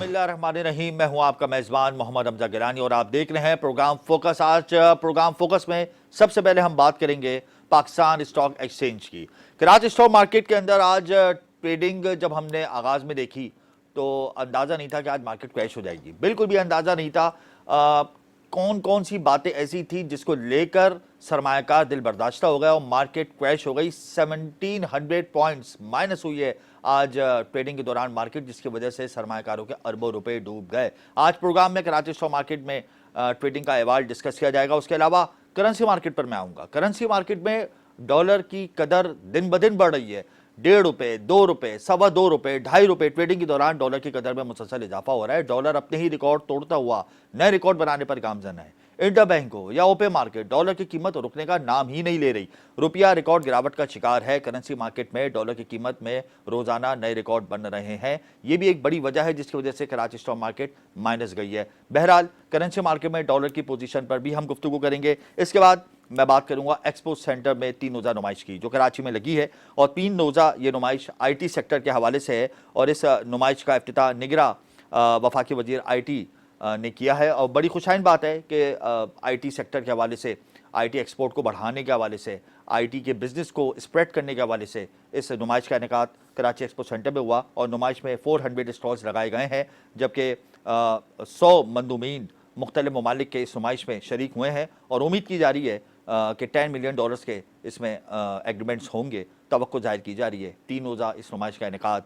बिस्मिल्लाहिर्रहमानिर्रहीम। मैं हूं आपका मेज़बान मोहम्मद हमजा गिलानी और आप देख रहे हैं प्रोग्राम फोकस। आज प्रोग्राम फोकस में सबसे पहले हम बात करेंगे पाकिस्तान स्टॉक एक्सचेंज की। कराची स्टॉक मार्केट के अंदर आज ट्रेडिंग जब हमने आगाज़ में देखी तो अंदाज़ा नहीं था कि आज मार्केट क्रैश हो जाएगी, बिल्कुल भी अंदाज़ा नहीं था। कौन कौन सी बातें ऐसी थी जिसको लेकर सरमायाकार दिल बर्दाश्ता हो गया और मार्केट क्रैश हो गई। 1700 पॉइंट्स माइनस हुई है आज ट्रेडिंग के दौरान मार्केट, जिसकी वजह से सरमायाकारों के अरबों रुपए डूब गए। आज प्रोग्राम में कराची स्टॉक मार्केट में ट्रेडिंग का अहवाल डिस्कस किया जाएगा। उसके अलावा करेंसी मार्केट पर मैं आऊँगा। करेंसी मार्केट में डॉलर की कदर दिन ब दिन बढ़ रही है। 1.5 रुपए, 2 रुपए, सवा 2 रुपए, 2.5 रुपए ट्रेडिंग के दौरान डॉलर की कदर में मुसलसल इजाफा हो रहा है। डॉलर अपने ही रिकॉर्ड तोड़ता हुआ नए रिकॉर्ड बनाने पर गामजन है। इंटर बैंक हो या ओपन मार्केट, डॉलर की कीमत रुकने का नाम ही नहीं ले रही। रुपया रिकॉर्ड गिरावट का शिकार है। करेंसी मार्केट में डॉलर की कीमत में रोजाना नए रिकॉर्ड बन रहे हैं। ये भी एक बड़ी वजह है जिसकी वजह से कराची स्टॉक मार्केट माइनस गई है। बहरहाल करेंसी मार्केट में डॉलर की पोजीशन पर भी हम गुफ्तगू करेंगे। इसके बाद मैं बात करूंगा एक्सपो सेंटर में 3 रोज़ा नुमाइश की जो कराची में लगी है, और 3 रोज़ा ये नुमाइश आईटी सेक्टर के हवाले से है। और इस नुमाइश का इफ्तिताह निगरां वफाकी वजीर आईटी ने किया है। और बड़ी खुशाइन बात है कि आईटी सेक्टर के हवाले से, आईटी एक्सपोर्ट को बढ़ाने के हवाले से, आईटी के बिजनेस को स्प्रेड करने के हवाले से इस नुमाइश का इनेकाद कराची एक्सपो सेंटर में हुआ। और नुमाइश में 400 स्टॉल्स लगाए गए हैं, जबकि 100 मंदूमीन मुख्तलिफ ममालिक के इस नुमाइश में शरीक हुए हैं। और उम्मीद की जा रही है कि $10 मिलियन के इसमें एग्रीमेंट्स होंगे, तवक्को जाहिर की जा रही है। 3 रोज़ा इस नुमाइश का इनेकाद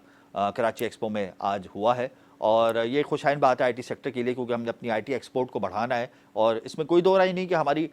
कराची एक्सपो में आज हुआ है। और ये खुशाइन बात है आईटी सेक्टर के लिए, क्योंकि हमने अपनी आईटी एक्सपोर्ट को बढ़ाना है। और इसमें कोई दो राय नहीं कि हमारी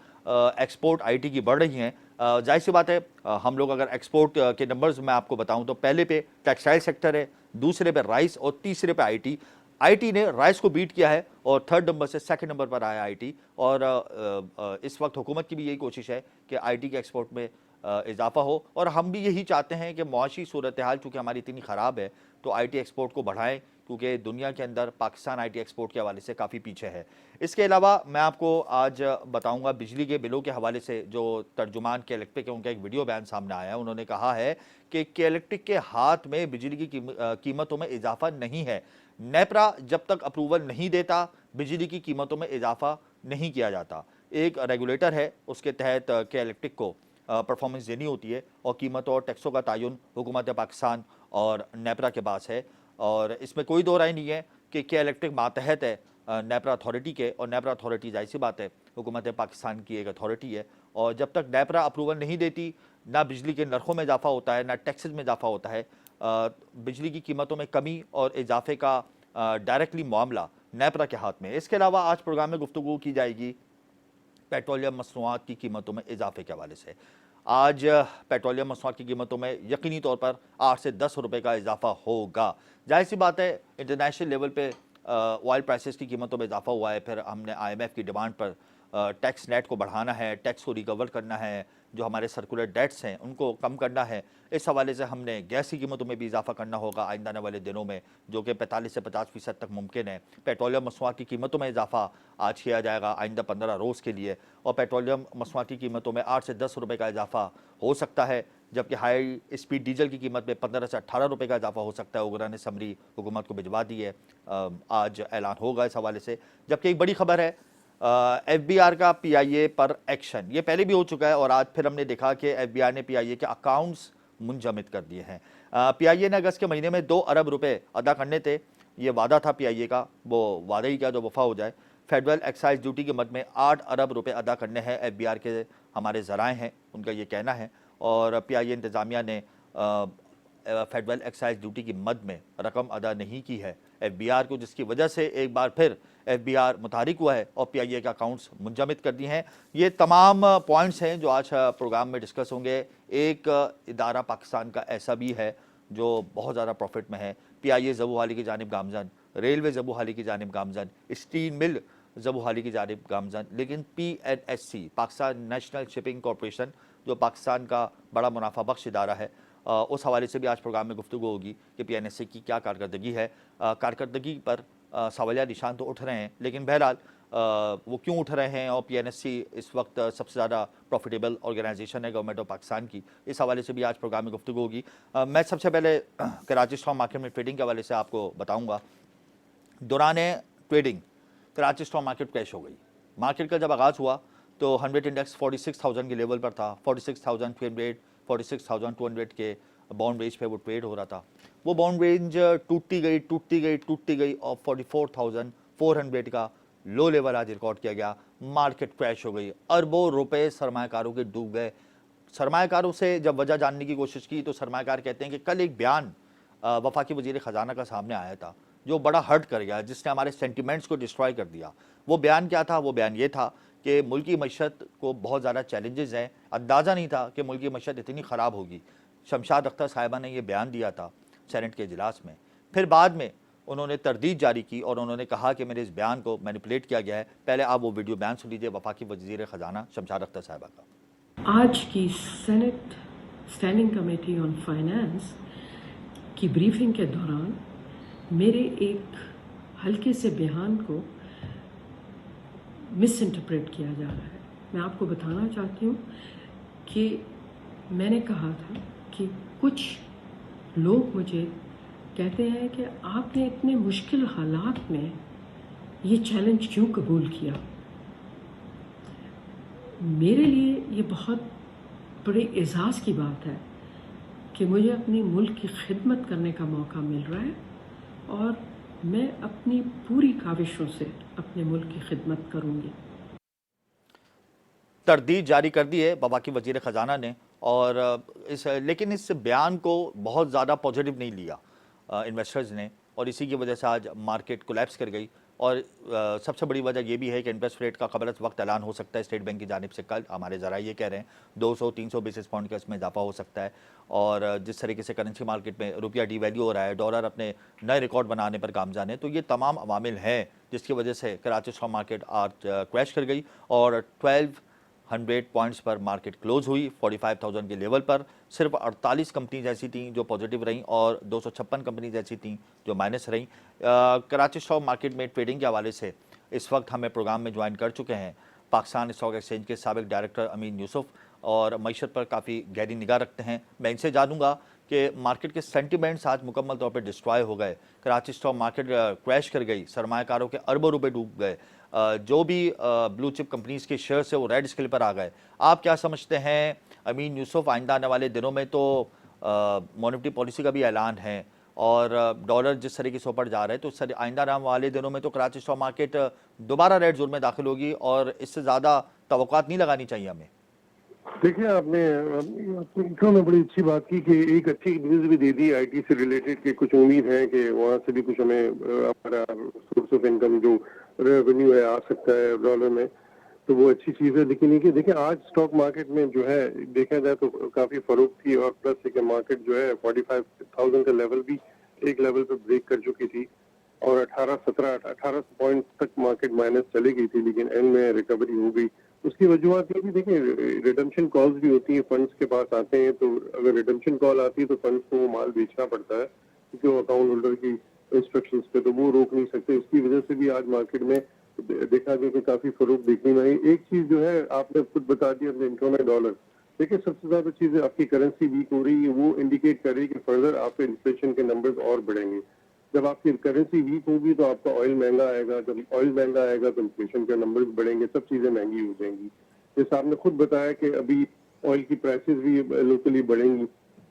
एक्सपोर्ट आईटी की बढ़ रही हैं। जाहिर सी बात है, हम लोग अगर एक्सपोर्ट के नंबर्स मैं आपको बताऊं तो पहले पे टेक्सटाइल सेक्टर है, दूसरे पे राइस और तीसरे पे आईटी। आईटी ने राइस को बीट किया है और 3rd नंबर से 2nd नंबर पर आया आईटी। और इस वक्त हुकूमत की भी यही कोशिश है कि आईटी के एक्सपोर्ट में इजाफा हो, और हम भी यही चाहते हैं कि मुआशी सूरत हाल चूँकि हमारी इतनी ख़राब है तो आईटी एक्सपोर्ट को बढ़ाएं, क्योंकि दुनिया के अंदर पाकिस्तान आईटी एक्सपोर्ट के हवाले से काफ़ी पीछे है। इसके अलावा मैं आपको आज बताऊंगा बिजली के बिलों के हवाले से। जो तर्जुमान के इलेक्ट्रिक है उनका एक वीडियो बयान सामने आया है। उन्होंने कहा है कि इलेक्ट्रिक के हाथ में बिजली की कीमतों में इजाफा नहीं है। नेपरा जब तक अप्रूवल नहीं देता बिजली की कीमतों में इजाफा नहीं किया जाता। एक रेगुलेटर है, उसके तहत के इलेक्ट्रिक को परफॉर्मेंस देनी होती है, और कीमतों और टैक्सों का तयन हुकूमत पाकिस्तान और नेपरा के पास है। और इसमें कोई दो राय नहीं है कि क्या इलेक्ट्रिक मातहत है नेपरा अथॉरिटी के, और नेपरा अथॉरिटी जाहिर सी बात है हुकूमत पाकिस्तान की एक अथॉरिटी है। और जब तक नेपरा अप्रूवल नहीं देती, ना बिजली के नरखों में इजाफा होता है, ना टैक्सेस में इजाफा होता है। बिजली की कीमतों में कमी और इजाफे का डायरेक्टली मामला नेपरा के हाथ में है। इसके अलावा आज प्रोग्राम में गुफ्तगू की जाएगी पेट्रोलियम मसनूआत की कीमतों में इजाफे के हवाले से। आज पेट्रोलियम मसनूआत की कीमतों में यकीनी तौर पर 8 से 10 रुपए का इजाफा होगा। जाहिर सी बात है इंटरनेशनल लेवल पे ऑयल प्राइसेस की कीमतों में इजाफा हुआ है। फिर हमने IMF की डिमांड पर टैक्स नेट को बढ़ाना है, टैक्स को रिकवर करना है, जो हमारे सर्कुलर डेट्स हैं उनको कम करना है। इस हवाले से हमने गैस की कीमतों में भी इजाफा करना होगा आइंदा आने वाले दिनों में, जो कि 45 से 50% तक मुमकिन है। पेट्रोलियम मसनूआत की कीमतों में इजाफा आज किया जाएगा आइंदा 15 रोज़ के लिए, और पेट्रोलियम मसनूआत की कीमतों में 8 से 10 रुपए का इजाफा हो सकता है। जबकि हाई स्पीड डीजल की कीमत में 15 से 18 रुपए का इजाफा हो सकता है। उगरा ने समरी हुकूमत को भिजवा दी है, आज ऐलान होगा इस हवाले से। जबकि एक बड़ी खबर है FBR का PIA पर एक्शन, ये पहले भी हो चुका है और आज फिर हमने देखा कि FBR ने PIA के अकाउंट्स मुंजमद कर दिए हैं। PIA ने अगस्त के महीने में 2 अरब रुपए अदा करने थे। ये वादा था PIA का, वो वादा ही क्या जो वफा हो जाए। फेडरल एक्साइज ड्यूटी के मद में 8 अरब रुपए अदा करने हैं FBR के, हमारे ज़राए हैं उनका ये कहना है। और PIA इंतज़ामिया ने फेडरल एक्साइज ड्यूटी की मद में रकम अदा नहीं की है FBR को, जिसकी वजह से एक बार फिर FBR मुतारिक हुआ है और PIA के अकाउंट्स मुंजमद कर दिए हैं। ये तमाम पॉइंट्स हैं जो आज प्रोग्राम में डिस्कस होंगे। एक इदारा पाकिस्तान का ऐसा भी है जो बहुत ज़्यादा प्रॉफिट में है। PIA ज़बू हाली की जानिब गामजन, रेलवे ज़बू हाली की जानिब गामजन, स्टील मिल ज़बू हाली की जानिब गामजन, लेकिन PNSC Pakistan national shipping corporation जो पाकिस्तान का बड़ा मुनाफा बख्श इदारा है, उस हवाले से भी आज प्रोग्राम में गुफ्तगू होगी कि PNSC की क्या कारकर्दगी है। कारकर्दगी पर सवालिया निशान तो उठ रहे हैं, लेकिन बहरहाल वो क्यों उठ रहे हैं, और PNSC इस वक्त सबसे ज़्यादा प्रॉफिटेबल ऑर्गेनाइजेशन है गवर्नमेंट ऑफ पाकिस्तान की, इस हवाले से भी आज प्रोग्राम में गुफ्तगू होगी। मैं सबसे पहले कराची स्टॉक मार्केट में ट्रेडिंग के हवाले से आपको बताऊँगा दौरान trading Karachi stock market crash हो गई। मार्केट का जब आगाज़ हुआ तो 100 इंडेक्स 46,000 के लेवल पर था, 46,300, 46,200 के बाउंड रेंज पे वो ट्रेड हो रहा था। वो बाउंड रेंज टूटती गई और 44,400 का लो लेवल आज रिकॉर्ड किया गया। मार्केट क्रैश हो गई, अरबों रुपए सरमायाकारों के डूब गए। सरमायाकारों से जब वजह जानने की कोशिश की तो सरमायाकार कहते हैं कि कल एक बयान वफाकी वजीर खजाना का सामने आया था जो बड़ा हर्ट कर गया, जिसने हमारे सेंटिमेंट्स को डिस्ट्रॉय कर दिया। वो बयान क्या था? वो बयान ये था कि मुल्की मईशत को बहुत ज़्यादा चैलेंजेस हैं। अंदाज़ा नहीं था कि मुल्की मईशत इतनी ख़राब होगी। शमशाद अख्तर साहिबा ने यह बयान दिया था सेनेट के इजलास में। फिर बाद में उन्होंने तरदीद जारी की और उन्होंने कहा कि मेरे इस बयान को मैनिपुलेट किया गया है। पहले आप वो वीडियो बयान सुन लीजिए वफाकी वजीर खजाना शमशाद अख्तर साहिबा का। आज की senate standing committee on finance की ब्रीफिंग के दौरान मेरे एक हल्के से बयान को मिस इंटरप्रेट किया जा रहा है। मैं आपको बताना चाहती हूँ कि मैंने कहा था कि कुछ लोग मुझे कहते हैं कि आपने इतने मुश्किल हालात में ये चैलेंज क्यों कबूल किया। मेरे लिए ये बहुत बड़े एजाज़ की बात है कि मुझे अपनी मुल्क की खिदमत करने का मौका मिल रहा है और मैं अपनी पूरी काविशों से अपने मुल्क की खिदमत करूँगी। तरदीद जारी कर दी है वफाकी वजीर ख़जाना ने, और लेकिन इस बयान को बहुत ज़्यादा पॉजिटिव नहीं लिया इन्वेस्टर्स ने, और इसी की वजह से आज मार्केट कोलैप्स कर गई। और सबसे बड़ी वजह यह भी है कि इंटरेस्ट रेट का क़बल वक्त ऐलान हो सकता है स्टेट बैंक की जानिब से कल। हमारे ज़रा ये कह रहे हैं 200-300 बेसिस पॉइंट का इसमें इजाफा हो सकता है। और जिस तरीके से करेंसी मार्केट में रुपया डिवैल्यू हो रहा है, डॉलर अपने नए रिकॉर्ड बनाने पर गामज़ान है, तो ये तमाम अवामिल हैं जिसकी वजह से कराची स्टॉक मार्केट आज क्रैश कर गई और 1200 पॉइंट्स पर मार्केट क्लोज हुई। 45,000 के लेवल पर सिर्फ 48 कंपनीज ऐसी थीं जो पॉजिटिव रहीं और 256 कंपनीज ऐसी थीं जो माइनस रहीं। कराची स्टॉक मार्केट में ट्रेडिंग के हवाले से इस वक्त हमें प्रोग्राम में ज्वाइन कर चुके हैं पाकिस्तान स्टॉक एक्सचेंज के साबिक डायरेक्टर अमीन यूसुफ, और मईशत पर काफ़ी गहरी निगाह रखते हैं। मैं इनसे जानूंगा कि मार्केट के सेंटिमेंट्स आज मुकम्मल तौर पर डिस्ट्रॉय हो गए, कराची स्टॉक मार्केट क्रैश कर गई, सरमायाकारों के अरबों रुपए डूब गए, जो भी ब्लू चिप कंपनीज के शेयर से वो रेड स्केल पर आ गए। आप क्या समझते हैं अमीन यूसुफ, आइंदा आने वाले दिनों में तो मॉनेटरी पॉलिसी का भी ऐलान है और डॉलर जिस तरीके से ऊपर जा रहा है, तो आइंदा आने वाले दिनों में तो कराची स्टॉक मार्केट दोबारा रेड जोन में दाखिल होगी और इससे ज़्यादा तवक्कुआत नहीं लगानी चाहिए हमें? देखिए, आपने इंट्रो में बड़ी अच्छी बात की कि एक अच्छी न्यूज़ भी दे दी आईटी से रिलेटेड कि कुछ उम्मीद है कि वहाँ से भी कुछ हमें हमारा सोर्स ऑफ इनकम जो रेवेन्यू है आ सकता है डॉलर में, तो वो अच्छी चीज़ है। लेकिन देखिए आज स्टॉक मार्केट में जो है देखा जाए तो काफ़ी फरोख थी और प्लस है कि मार्केट जो है 45,000 का लेवल भी एक लेवल पे ब्रेक कर चुकी थी और 18 पॉइंट तक मार्केट माइनस चली गई थी, लेकिन एंड में रिकवरी हो गई। उसकी वजूहत ये भी देखिए, रिडम्पशन कॉल्स भी होती हैं, फंड्स के पास आते हैं, तो अगर रिडम्पशन कॉल आती है तो फंड्स को वो माल बेचना पड़ता है क्योंकि वो अकाउंट होल्डर की इंस्ट्रक्शंस पे, तो वो रोक नहीं सकते। उसकी वजह से भी आज मार्केट में देखा गया कि काफी फरोख देखने में आई। एक चीज जो है आपने खुद बता दी अपने इंट्रो में, डॉलर। देखिए सबसे ज्यादा चीज आपकी करेंसी वीक हो रही है, वो इंडिकेट कर रही है कि फर्दर आपके इन्फ्लेशन के नंबर्स और बढ़ेंगे। जब आपकी करेंसी वीक होगी तो आपका ऑयल महंगा आएगा, जब ऑयल महंगा आएगा तो इन्फ्लेशन के नंबर्स बढ़ेंगे, सब चीजें महंगी हो जाएंगी। जैसे आपने खुद बताया कि अभी ऑयल की प्राइसेस भी लोकली बढ़ेंगी,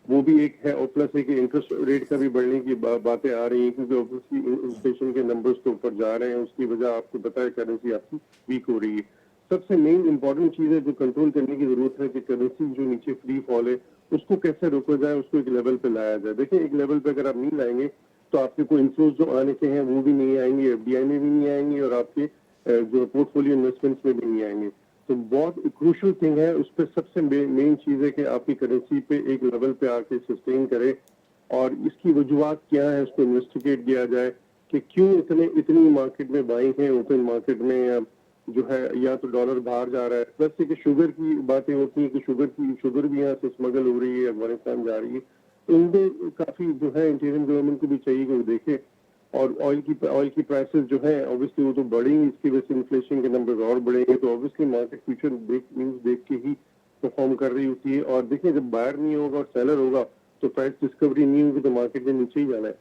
वो भी एक है, और प्लस है कि इंटरेस्ट रेट का भी बढ़ने की बातें आ रही हैं क्योंकि ऑब्वियसली इन्फ्लेशन के नंबर्स तो ऊपर जा रहे हैं, उसकी वजह आपको पता है करेंसी आपकी वीक हो रही है। सबसे मेन इंपॉर्टेंट चीज है जो कंट्रोल करने की जरूरत है कि करेंसी जो नीचे फ्री फॉल है उसको कैसे रोका जाए, उसको एक लेवल पे लाया जाए। देखिए एक लेवल पे अगर आप नहीं लाएंगे तो आपके कोई इन्फ्लोज जो आने के हैं वो भी नहीं आएंगे, एफडीआई में भी नहीं आएंगे और आपके जो पोर्टफोलियो इन्वेस्टमेंट्स में भी नहीं आएंगे। तो बहुत क्रूशल थिंग है, उस पर सबसे मेन चीज है कि आपकी करेंसी पे एक लेवल पे आके सस्टेन करे और इसकी वजूहत क्या है उसको इन्वेस्टिगेट किया जाए कि क्यों इतनी मार्केट में बाइंग है, ओपन मार्केट में जो है, या तो डॉलर बाहर जा रहा है, प्लस कि शुगर की बातें होती है कि शुगर भी यहाँ से स्मगल हो रही है, अफगानिस्तान जा रही है। तो इनमें काफी जो है इंटीरियम गवर्नमेंट को भी चाहिए कि वो देखे। और ऑयल की प्राइसेस जो है ऑब्वियसली वो तो बढ़ेंगी, इसकी वजह से इन्फ्लेशन के नंबर और बढ़ेंगे, तो ऑब्वियसली मार्केट फ्यूचर न्यूज देख के ही परफॉर्म कर रही होती है। और देखिए जब बायर नहीं होगा और सेलर होगा तो प्राइस डिस्कवरी नहीं होगी तो मार्केट में नीचे ही जाना है।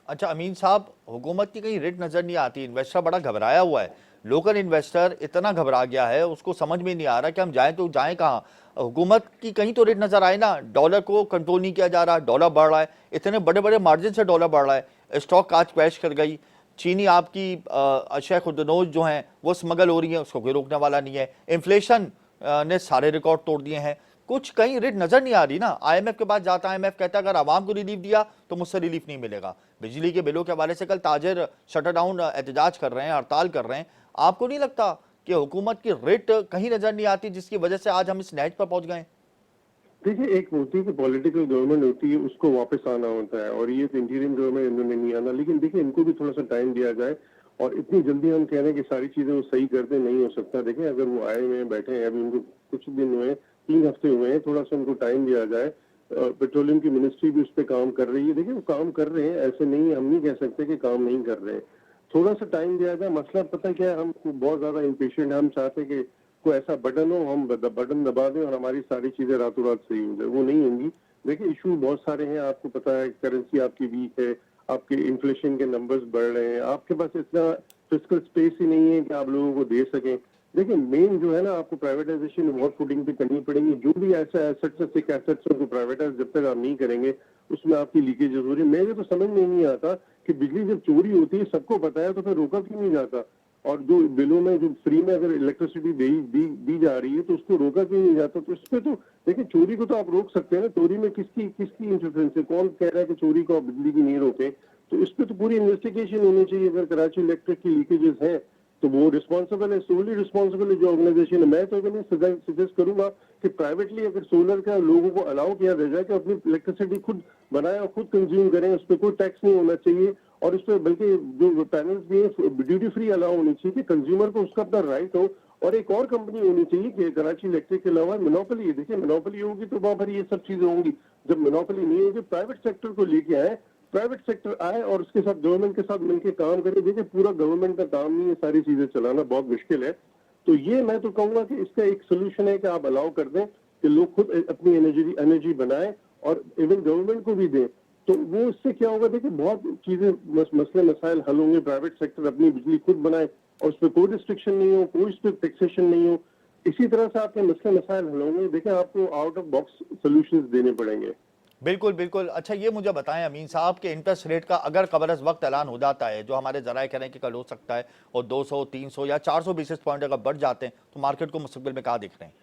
अच्छा अमीन साहब, हुकूमत की कहीं रेट नजर नहीं आती, इन्वेस्टर बड़ा घबराया हुआ है, लोकल इन्वेस्टर इतना घबरा गया है, उसको समझ में नहीं आ रहा कि हम जाएं तो जाएं कहाँ। हुकूमत की कहीं तो रेट नजर आए ना, डॉलर को कंट्रोल नहीं किया जा रहा, डॉलर बढ़ रहा है, इतने बड़े बड़े मार्जिन से डॉलर बढ़ रहा है, स्टॉक आज क्रैश कर गई, चीनी आपकी अशय खुदनोश जो हैं वो स्मगल हो रही है, उसको कोई रोकने वाला नहीं है, इन्फ्लेशन ने सारे रिकॉर्ड तोड़ दिए हैं, कुछ कहीं रेट नजर नहीं आ रही ना। आईएमएफ के पास जाता है, आईएमएफ कहता है अगर आवाम को रिलीफ दिया तो मुझसे रिलीफ नहीं मिलेगा। बिजली के बिलों के हवाले से कल ताजिर शटर डाउन एहतजाज कर रहे हैं, हड़ताल कर रहे हैं। आपको नहीं लगता कि हुकूमत की रेट कहीं नजर नहीं आती जिसकी वजह से आज हम इस नहज पर पहुंच गए? देखिए, एक होती है कि पॉलिटिकल गवर्नमेंट होती है, उसको वापस आना होता है, और ये तो इंटीरियम गवर्नमेंट इन्होंने नहीं आना। लेकिन देखिए, इनको भी थोड़ा सा टाइम दिया जाए, और इतनी जल्दी हम कह रहे हैं कि सारी चीजें वो सही करते नहीं हो सकता। देखिए, अगर वो आए हुए हैं, बैठे हैं, अभी उनको कुछ दिन हुए, 3 हफ्ते हुए हैं, थोड़ा सा उनको टाइम दिया जाए। पेट्रोलियम की मिनिस्ट्री भी उस पर काम कर रही है। देखिए, वो काम कर रहे हैं, ऐसे नहीं, हम नहीं कह सकते कि काम नहीं कर रहे हैं। थोड़ा सा टाइम दिया जाए। मसला पता क्या है, हम बहुत ज्यादा इम्पेशेंट है, हम चाहते हैं कि कोई ऐसा बटन हो, हम बटन दबा दें और हमारी सारी चीजें रातों रात सही हो जाए। वो नहीं होंगी। देखिए, इशू बहुत सारे हैं, आपको पता है, करेंसी आपकी वीक है, आपके इन्फ्लेशन के नंबर्स बढ़ रहे हैं, आपके पास इतना फिस्कल स्पेस ही नहीं है कि आप लोगों को दे सकें। देखिए, मेन जो है ना, आपको प्राइवेटाइजेशन बहुत फुटिंग पे करनी पड़ेगी। जो भी ऐसा एसेट्स उनको प्राइवेटाइज जब तक आप नहीं करेंगे, उसमें आपकी लीकेज हो रही है। मेरे तो समझ में नहीं आता कि बिजली जब चोरी होती है, सबको पता है, तो फिर रोका क्यों नहीं जाता? और जो बिलों में जो फ्री में अगर इलेक्ट्रिसिटी दी जा रही है, तो उसको रोका क्यों नहीं जाता? तो इसमें तो देखिए, चोरी को तो आप रोक सकते हैं ना। चोरी में किसकी इंटरफेरेंस है? कौन कह रहा है कि चोरी को आप बिजली की नहीं रोके? तो इस पे तो पूरी इन्वेस्टिगेशन होनी चाहिए। अगर कराची इलेक्ट्रिक की लीकेजेस हैं तो वो रिस्पॉन्सिबल है, सोलली रिस्पॉन्सिबल है जो ऑर्गेनाइजेशन है। मैं तो अगर सजेस्ट करूंगा कि प्राइवेटली अगर सोलर का लोगों को अलाउ किया जाए कि अपनी इलेक्ट्रिसिटी खुद बनाए और खुद कंज्यूम करें, उस पर कोई टैक्स नहीं होना चाहिए। और इस पर बल्कि जो पैनल्स भी है ड्यूटी फ्री अलाउ होनी चाहिए कि कंज्यूमर को उसका अपना राइट हो। और एक और कंपनी होनी चाहिए कि कराची इलेक्ट्रिक के अलावा मोनोपोली है। देखिए, मोनोपोली होगी तो वहां पर ये सब चीजें होंगी। जब मोनोपोली नहीं होगी, प्राइवेट सेक्टर को लेके आए, प्राइवेट सेक्टर आए और उसके साथ गवर्नमेंट के साथ मिलकर काम करे। देखिए, पूरा गवर्नमेंट का काम नहीं है, सारी चीजें चलाना बहुत मुश्किल है। तो ये मैं तो कहूंगा कि इसका एक सोल्यूशन है कि आप अलाउ कर दें कि लोग खुद अपनी एनर्जी बनाए और इवन गवर्नमेंट को भी दें। तो वो इससे क्या होगा, देखिए, बहुत चीजें मसले मसाइल हल होंगे। प्राइवेट सेक्टर अपनी बिजली खुद बनाए और उस पर कोई रिस्ट्रिक्शन नहीं हो, कोई उस पर टैक्सेशन नहीं हो। इसी तरह से आपके मसले मसाइल हल होंगे। देखिए, आपको आउट ऑफ बॉक्स सोल्यूशंस देने पड़ेंगे। बिल्कुल बिल्कुल। अच्छा ये मुझे बताएं अमीन साहब कि इंटरेस्ट रेट का अगर कबर अज़ वक्त ऐलान हो जाता है, जो हमारे जराए कह रहे हैं कि कल हो सकता है, और 200 300 या 400 बेसिस पॉइंट अगर बढ़ जाते हैं तो मार्केट को मुस्तकबिल में कहाँ दिख रहे हैं?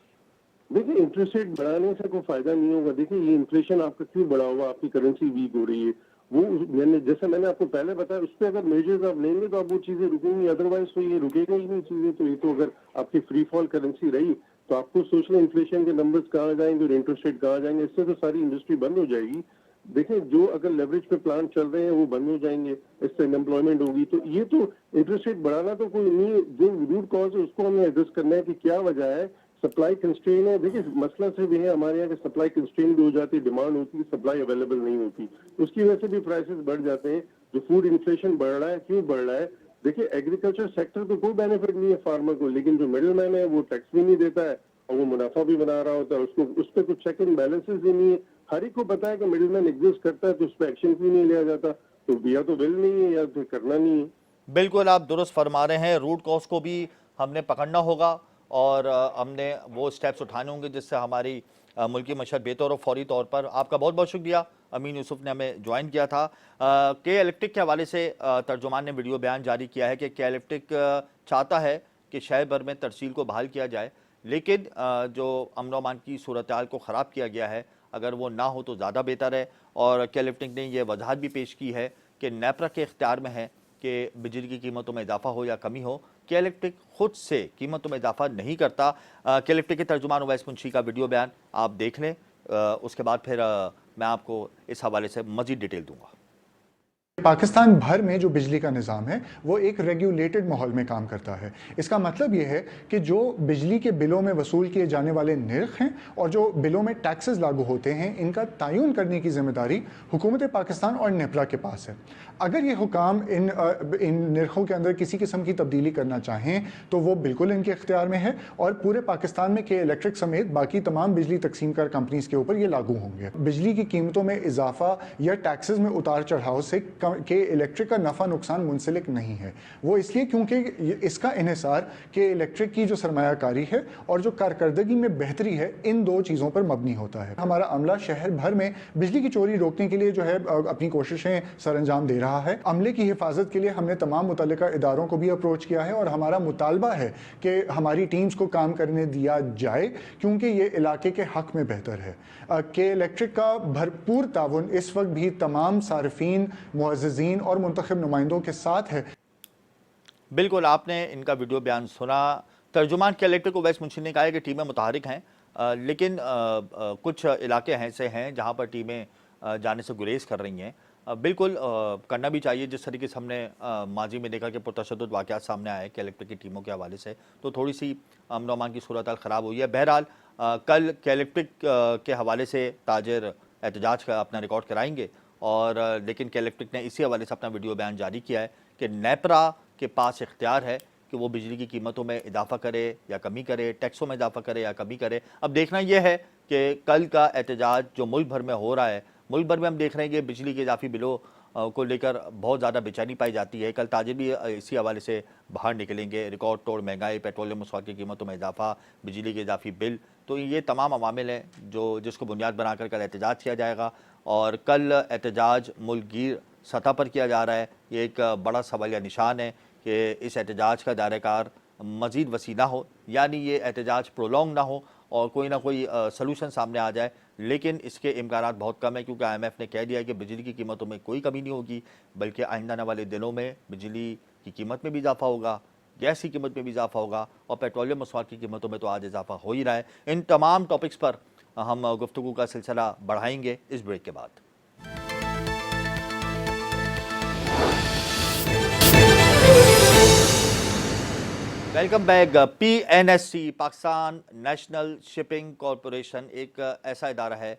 देखिए, इंटरेस्ट रेट बढ़ाने से कोई फायदा नहीं होगा। देखिए, ये इन्फ्लेशन आपका क्यों बढ़ा हुआ, आपकी करेंसी वीक हो रही है। वो मैंने आपको पहले बताया, उस पर अगर मेजर्स आप लेंगे तो आप वो चीजें रुकेंगी, अदरवाइज तो ये रुकेगा ही नहीं चीजें। तो ये तो अगर आपकी फ्री फॉल करेंसी रही तो आपको सोच लें इन्फ्लेशन के नंबर्स कहाँ जाएंगे और इंटरेस्ट रेट कहाँ जाएंगे। इससे तो सारी इंडस्ट्री बंद हो जाएगी। देखिए, जो अगर लेवरेज पे प्लान चल रहे हैं वो बंद हो जाएंगे, इससे अनएम्प्लॉयमेंट होगी। तो ये तो इंटरेस्ट रेट बढ़ाना तो कोई नहीं है। जो रूट कॉज है उसको हमें एड्रेस करना है कि क्या वजह है। सप्लाई कंस्ट्रेन है। देखिए, मसला सिर्फ ये है हमारे यहाँ कि सप्लाई कंस्ट्रेन भी हो जाती है, डिमांड होती है, सप्लाई अवेलेबल नहीं होती, उसकी वजह से भी प्राइसेस बढ़ जाते हैं। जो फूड इन्फ्लेशन बढ़ रहा है, क्यों बढ़ रहा है? देखिए, एग्रीकल्चर सेक्टर तो कोई बेनिफिट नहीं है फार्मर को, लेकिन जो मिडिल मैन है वो टैक्स भी नहीं देता है और वो मुनाफा भी बना रहा होता है। उसको उस पर कुछ चेक एंड बैलेंसेस भी नहीं है। हर एक को पता है कि मिडिल मैन एग्जिस्ट करता है, तो उस पर एक्शन क्यों नहीं लिया जाता? तो या तो बिल नहीं है या तो करना नहीं है। बिल्कुल आप दुरुस्त फरमा रहे हैं, रूट कॉज को भी हमने पकड़ना होगा और हमने वो स्टेप्स उठाने होंगे जिससे हमारी मुल्की मशहद बेहतर और फौरी तौर पर। आपका बहुत बहुत शुक्रिया, अमीन यूसुफ ने हमें ज्वाइन किया था। के इलेक्ट्रिक के हवाले से तर्जुमान ने वीडियो बयान जारी किया है कि के इलेक्ट्रिक चाहता है कि शहर भर में तरसील को बहाल किया जाए, लेकिन जो अमन अमान की सूरत हाल को ख़राब किया गया है, अगर वो ना हो तो ज़्यादा बेहतर है। और के इलेक्ट्रिक ने यह वजाहत भी पेश की है कि नेपरा के इख्तियार में है कि बिजली की कीमतों में इजाफा हो या कमी हो, के इलेक्ट्रिक खुद से कीमतों में इजाफा नहीं करता। के इलेक्ट्रिक के तर्जुमान उवैस मुंशी का वीडियो बयान आप देख लें, उसके बाद फिर मैं आपको इस हवाले से मज़ीद डिटेल दूंगा। पाकिस्तान भर में जो बिजली का निज़ाम है वो एक रेगुलेटेड माहौल में काम करता है। इसका मतलब ये है कि जो बिजली के बिलों में वसूल किए जाने वाले निर्ख हैं और जो बिलों में टैक्सेस लागू होते हैं, इनका तयन करने की जिम्मेदारी हुकूमत पाकिस्तान और नेपरा के पास है। अगर ये हुकाम इन निर्खों के अंदर किसी किस्म की तब्दीली करना चाहें तो वो बिल्कुल इनके इख्तियार में है और पूरे पाकिस्तान में के इलेक्ट्रिक समेत बाकी तमाम बिजली तकसीम कर कंपनीज के ऊपर ये लागू होंगे। बिजली की कीमतों में इजाफा या टैक्सेस में उतार चढ़ाव से कम के इलेक्ट्रिक का नफ़ा नुकसान मुंसलिक नहीं है। वो इसलिए क्योंकि इसका इन्हिसार कि इलेक्ट्रिक की जो सरमायाकारी है और जो कारकर्दगी में बेहतरी है, इन दो चीज़ों पर मबनी होता है। हमारा अमला शहर भर में बिजली की चोरी रोकने के लिए जो है अपनी कोशिशें सरअंजाम दे रहा है। अमले की हिफाजत के लिए हमने तमाम मुतल्लिका इदारों को भी अप्रोच किया है और हमारा मुतालबा है कि हमारी टीम्स को काम करने दिया जाए, क्योंकि ये इलाके के हक में बेहतर है। के इलेक्ट्रिक का भरपूर ताउन इस वक्त भी तमाम सार्फिन, मुअज़्ज़िज़ीन और मुंतखब नुमाइंदों के साथ है। बिल्कुल, आपने इनका वीडियो बयान सुना। तर्जुमान के इलेक्ट्रिक ओवैस मुंशी ने कहा है कि टीमें मुतहरिक हैं, लेकिन कुछ इलाके ऐसे हैं जहां पर टीमें जाने से गुरेज कर रही हैं। बिल्कुल करना भी चाहिए। जिस तरीके से हमने माजी में देखा कि पुरतशद्दुद वाक़यात सामने आए कि इलेक्ट्रिक की टीमों के हवाले से, तो थोड़ी सी अमन अमान की सूरत हाल ख़राब हुई है। बहरहाल कल के इलेक्ट्रिक के हवाले से ताजिर एहतजाज का अपना रिकॉर्ड कराएंगे, और लेकिन के इलेक्ट्रिक ने इसी हवाले से अपना वीडियो बयान जारी किया है कि नेपरा के पास इख्तियार है कि वो बिजली की कीमतों में इजाफा करे या कमी करे, टैक्सों में इजाफा करे या कमी करे। अब देखना यह है कि कल का एहतजाज जो मुल्क भर में हो रहा है, मुल्क भर में हम देख रहे हैं कि बिजली के इजाफी बिलों को लेकर बहुत ज़्यादा बेचैनी पाई जाती है। कल ताजिर भी इसी हवाले से बाहर निकलेंगे। रिकॉर्ड तोड़ महंगाई, पेट्रोलियम मसवाद की कीमतों में इजाफा, बिजली के इजाफी बिल, तो ये तमाम अवामिल हैं जिसको बुनियाद बनाकर कल एहतजाज किया जाएगा। और कल एहतजाज मुल्कगीर सतह पर किया जा रहा है। ये एक बड़ा सवालिया निशान है कि इस एहतजाज का दायरेकार मज़ीद वसी ना हो, यानी ये एहतजाज प्रोलॉन्ग ना हो और कोई ना कोई सलूशन सामने आ जाए। लेकिन इसके इम्कानात बहुत कम है, क्योंकि IMF ने कह दिया है कि बिजली की कीमतों में कोई कमी नहीं होगी, बल्कि आइंदा आने वाले दिनों में बिजली की कीमत में भी इजाफा होगा, गैस की कीमत में भी इजाफा होगा, और पेट्रोलियम मसवाद की कीमतों में तो आज इजाफा हो ही रहा है। इन तमाम टॉपिक्स पर हम गुफ्तगू का सिलसिला बढ़ाएंगे इस ब्रेक के बाद। Welcome back. PNSC Pakistan national shipping corporation एक ऐसा इदारा है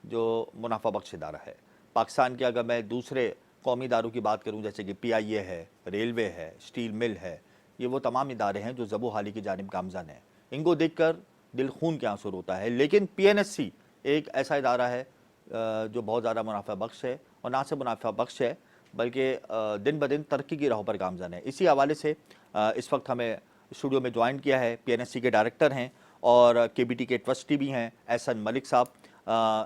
जो मुनाफा बख्श इदारा है। पाकिस्तान के अगर मैं दूसरे कौमी इदारों की बात करूं, जैसे कि PIA है, रेलवे है, स्टील मिल है, ये वो तमाम इदारे हैं जो ज़बो हाली की जानिब गामज़न हैं। इनको देखकर दिल खून के आंसू होता है। लेकिन PNSC एक ऐसा इदारा है जो बहुत ज़्यादा मुनाफा बख्श है, और ना सिर्फ मुनाफा बख्श है बल्कि दिन ब दिन तरक्की की राहों पर गामज़न है। इसी हवाले से इस वक्त हमें स्टूडियो में ज्वाइन किया है PNSC के डायरेक्टर हैं और KBT के ट्रस्टी भी हैं एहसन मलिक साहब।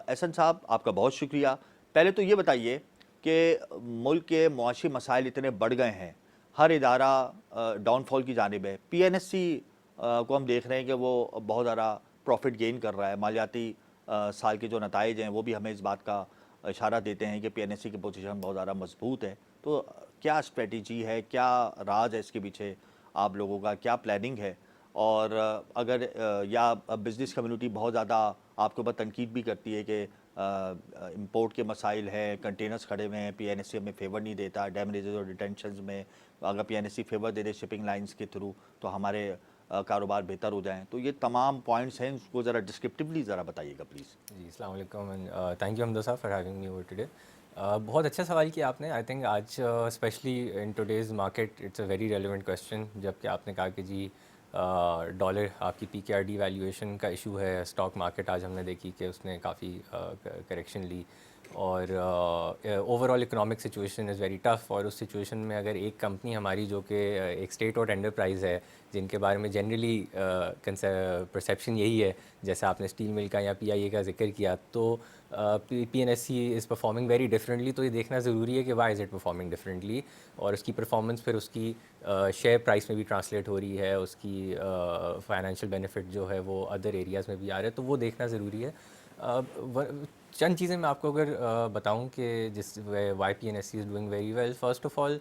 एहसन साहब, आपका बहुत शुक्रिया। पहले तो ये बताइए कि मुल्क के मुआशी मसाइल इतने बढ़ गए हैं, हर इदारा डाउनफॉल की जानिब है। PNSC को हम देख रहे हैं कि वो बहुत ज़्यादा प्रॉफिट गेन कर रहा है। मालियाती साल के जो नताइज हैं वो भी हमें इस बात का इशारा देते हैं कि PNSC की पोजीशन बहुत ज़्यादा मजबूत है। तो क्या स्ट्रेटजी है, क्या राज है इसके पीछे, आप लोगों का क्या प्लानिंग है? और अगर या बिज़नेस कम्युनिटी बहुत ज़्यादा आपके ऊपर तनकीद भी करती है कि इंपोर्ट के मसाइल हैं, कंटेनर्स खड़े हुए हैं, PNSC हमें फेवर नहीं देता, डैमेजेस और डिटेंशंस में अगर PNSC फेवर दे दे शिपिंग लाइंस के थ्रू तो हमारे कारोबार बेहतर हो जाएं। तो ये तमाम पॉइंट्स हैं, उसको ज़रा डिस्क्रिप्टिवली ज़रा बताइएगा प्लीज़। जी, अस्सलाम वालेकुम एंड थैंक यू हमदा साहब for having me over today. बहुत अच्छा सवाल किया आपने। आई थिंक आज specially in today's market it's a very relevant question, जबकि आपने कहा कि जी डॉलर आपकी PKRD वैल्यूएशन का इशू है। स्टॉक मार्केट आज हमने देखी कि उसने काफ़ी करेक्शन ली, और overall economic situation is very tough. और उस सिचुएशन में अगर एक कंपनी हमारी जो कि एक स्टेट और एंटरप्राइज़ है, जिनके बारे में जनरली परसेप्शन यही है, जैसे आपने स्टील मिल का या PIA का जिक्र किया, तो PNSC is performing very differently. तो ये देखना ज़रूरी है कि why is it performing differently, और उसकी परफॉर्मेंस फिर उसकी शेयर प्राइस में भी ट्रांसलेट हो रही है, उसकी फाइनेंशियल बेनिफिट जो है वो अदर एरियाज़ में भी आ रहे हैं, तो वो देखना ज़रूरी है। चंद चीज़ें मैं आपको अगर बताऊं कि जिस why PNSC is doing very well. First of all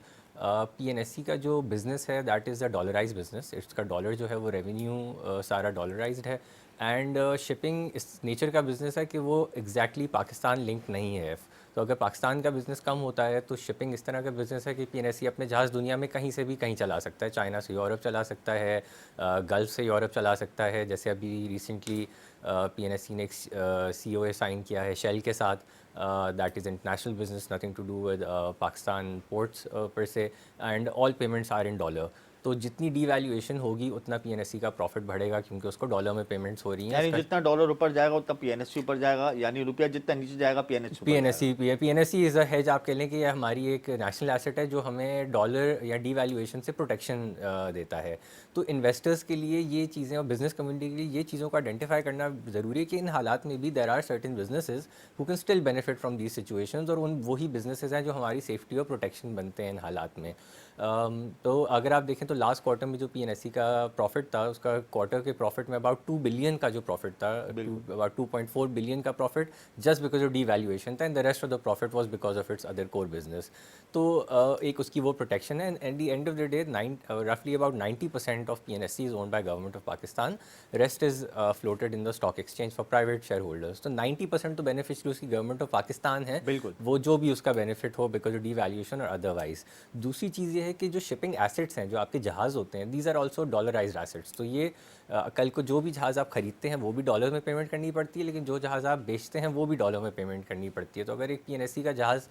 PNSC का जो बिज़नेस है that is a dollarized business. इसका डॉलर जो है वो रेवेन्यू सारा डॉलराइज्ड है, एंड शिपिंग इस नेचर का बिज़नेस है कि वो एग्जैक्टली पाकिस्तान लिंक नहीं है। तो अगर पाकिस्तान का बिज़नेस कम होता है तो शिपिंग इस तरह का बिज़नेस है कि PNSC अपने जहाज़ दुनिया में कहीं से भी कहीं चला सकता है। चाइना से यूरोप चला सकता है, गल्फ़ से यूरोप चला सकता है। जैसे अभी रिसेंटली PNSC ने एक COA साइन किया है शेल के साथ, that is international business, nothing to do with Pakistan ports पर से, and all payments are in dollar. तो जितनी डीवैल्यूएशन होगी उतना पीएनएससी का प्रॉफिट बढ़ेगा, क्योंकि उसको डॉलर में पेमेंट्स हो रही हैं। यानी जितना डॉलर ऊपर जाएगा उतना पीएनएससी ऊपर जाएगा, यानी रुपया जितना नीचे जाएगा पीएनएससी ऊपर जाएगा। पीएनएससी इज़ अ हेज, आप कह लें कि यह हमारी एक नेशनल एसेट है जो हमें डॉलर या डीवैल्यूएशन से प्रोटेक्शन देता है। तो इन्वेस्टर्स के लिए ये चीज़ें और बिजनेस कम्युनिटी के लिए ये चीज़ों को आइडेंटिफाई करना ज़रूरी है कि इन हालात में भी there are certain businesses who can still benefit from these situations, और उन वही बिजनेसेस हैं जो हमारी सेफ्टी और प्रोटेक्शन बनते हैं इन हालात में। तो अगर आप देखें तो लास्ट क्वार्टर में जो पीएनएससी का प्रॉफिट था, उसका क्वार्टर के प्रॉफिट में अबाउट 2 बिलियन का जो प्रॉफिट था, अबाउट 2.4 बिलियन का profit just because of devaluation था, and the rest of the profit was because of its other core business. तो एक उसकी वो प्रोटेक्शन है, and the end of the day रफली about 90% of PNSC is owned by government of Pakistan, rest is floated in the stock exchange for private share holders. तो 90% तो beneficiary उसकी government of Pakistan है, बिल्कुल, वो जो भी उसका बेनिफिट हो बिकॉज ऑफ डीवैल्यूएशन और अदरवाइज। दूसरी चीज़ ये है कि जो शिपिंग एसेट्स हैं, जो आपके जहाज़ होते हैं, दीज आर ऑल्सो डॉलराइज्ड एसेट्स। तो ये कल को जो भी जहाज़ आप खरीदते हैं वो भी डॉलर में पेमेंट करनी पड़ती है, लेकिन जो जहाज़ आप बेचते हैं वो भी डॉलर में पेमेंट करनी पड़ती है। तो अगर एक पीएनएससी का जहाज़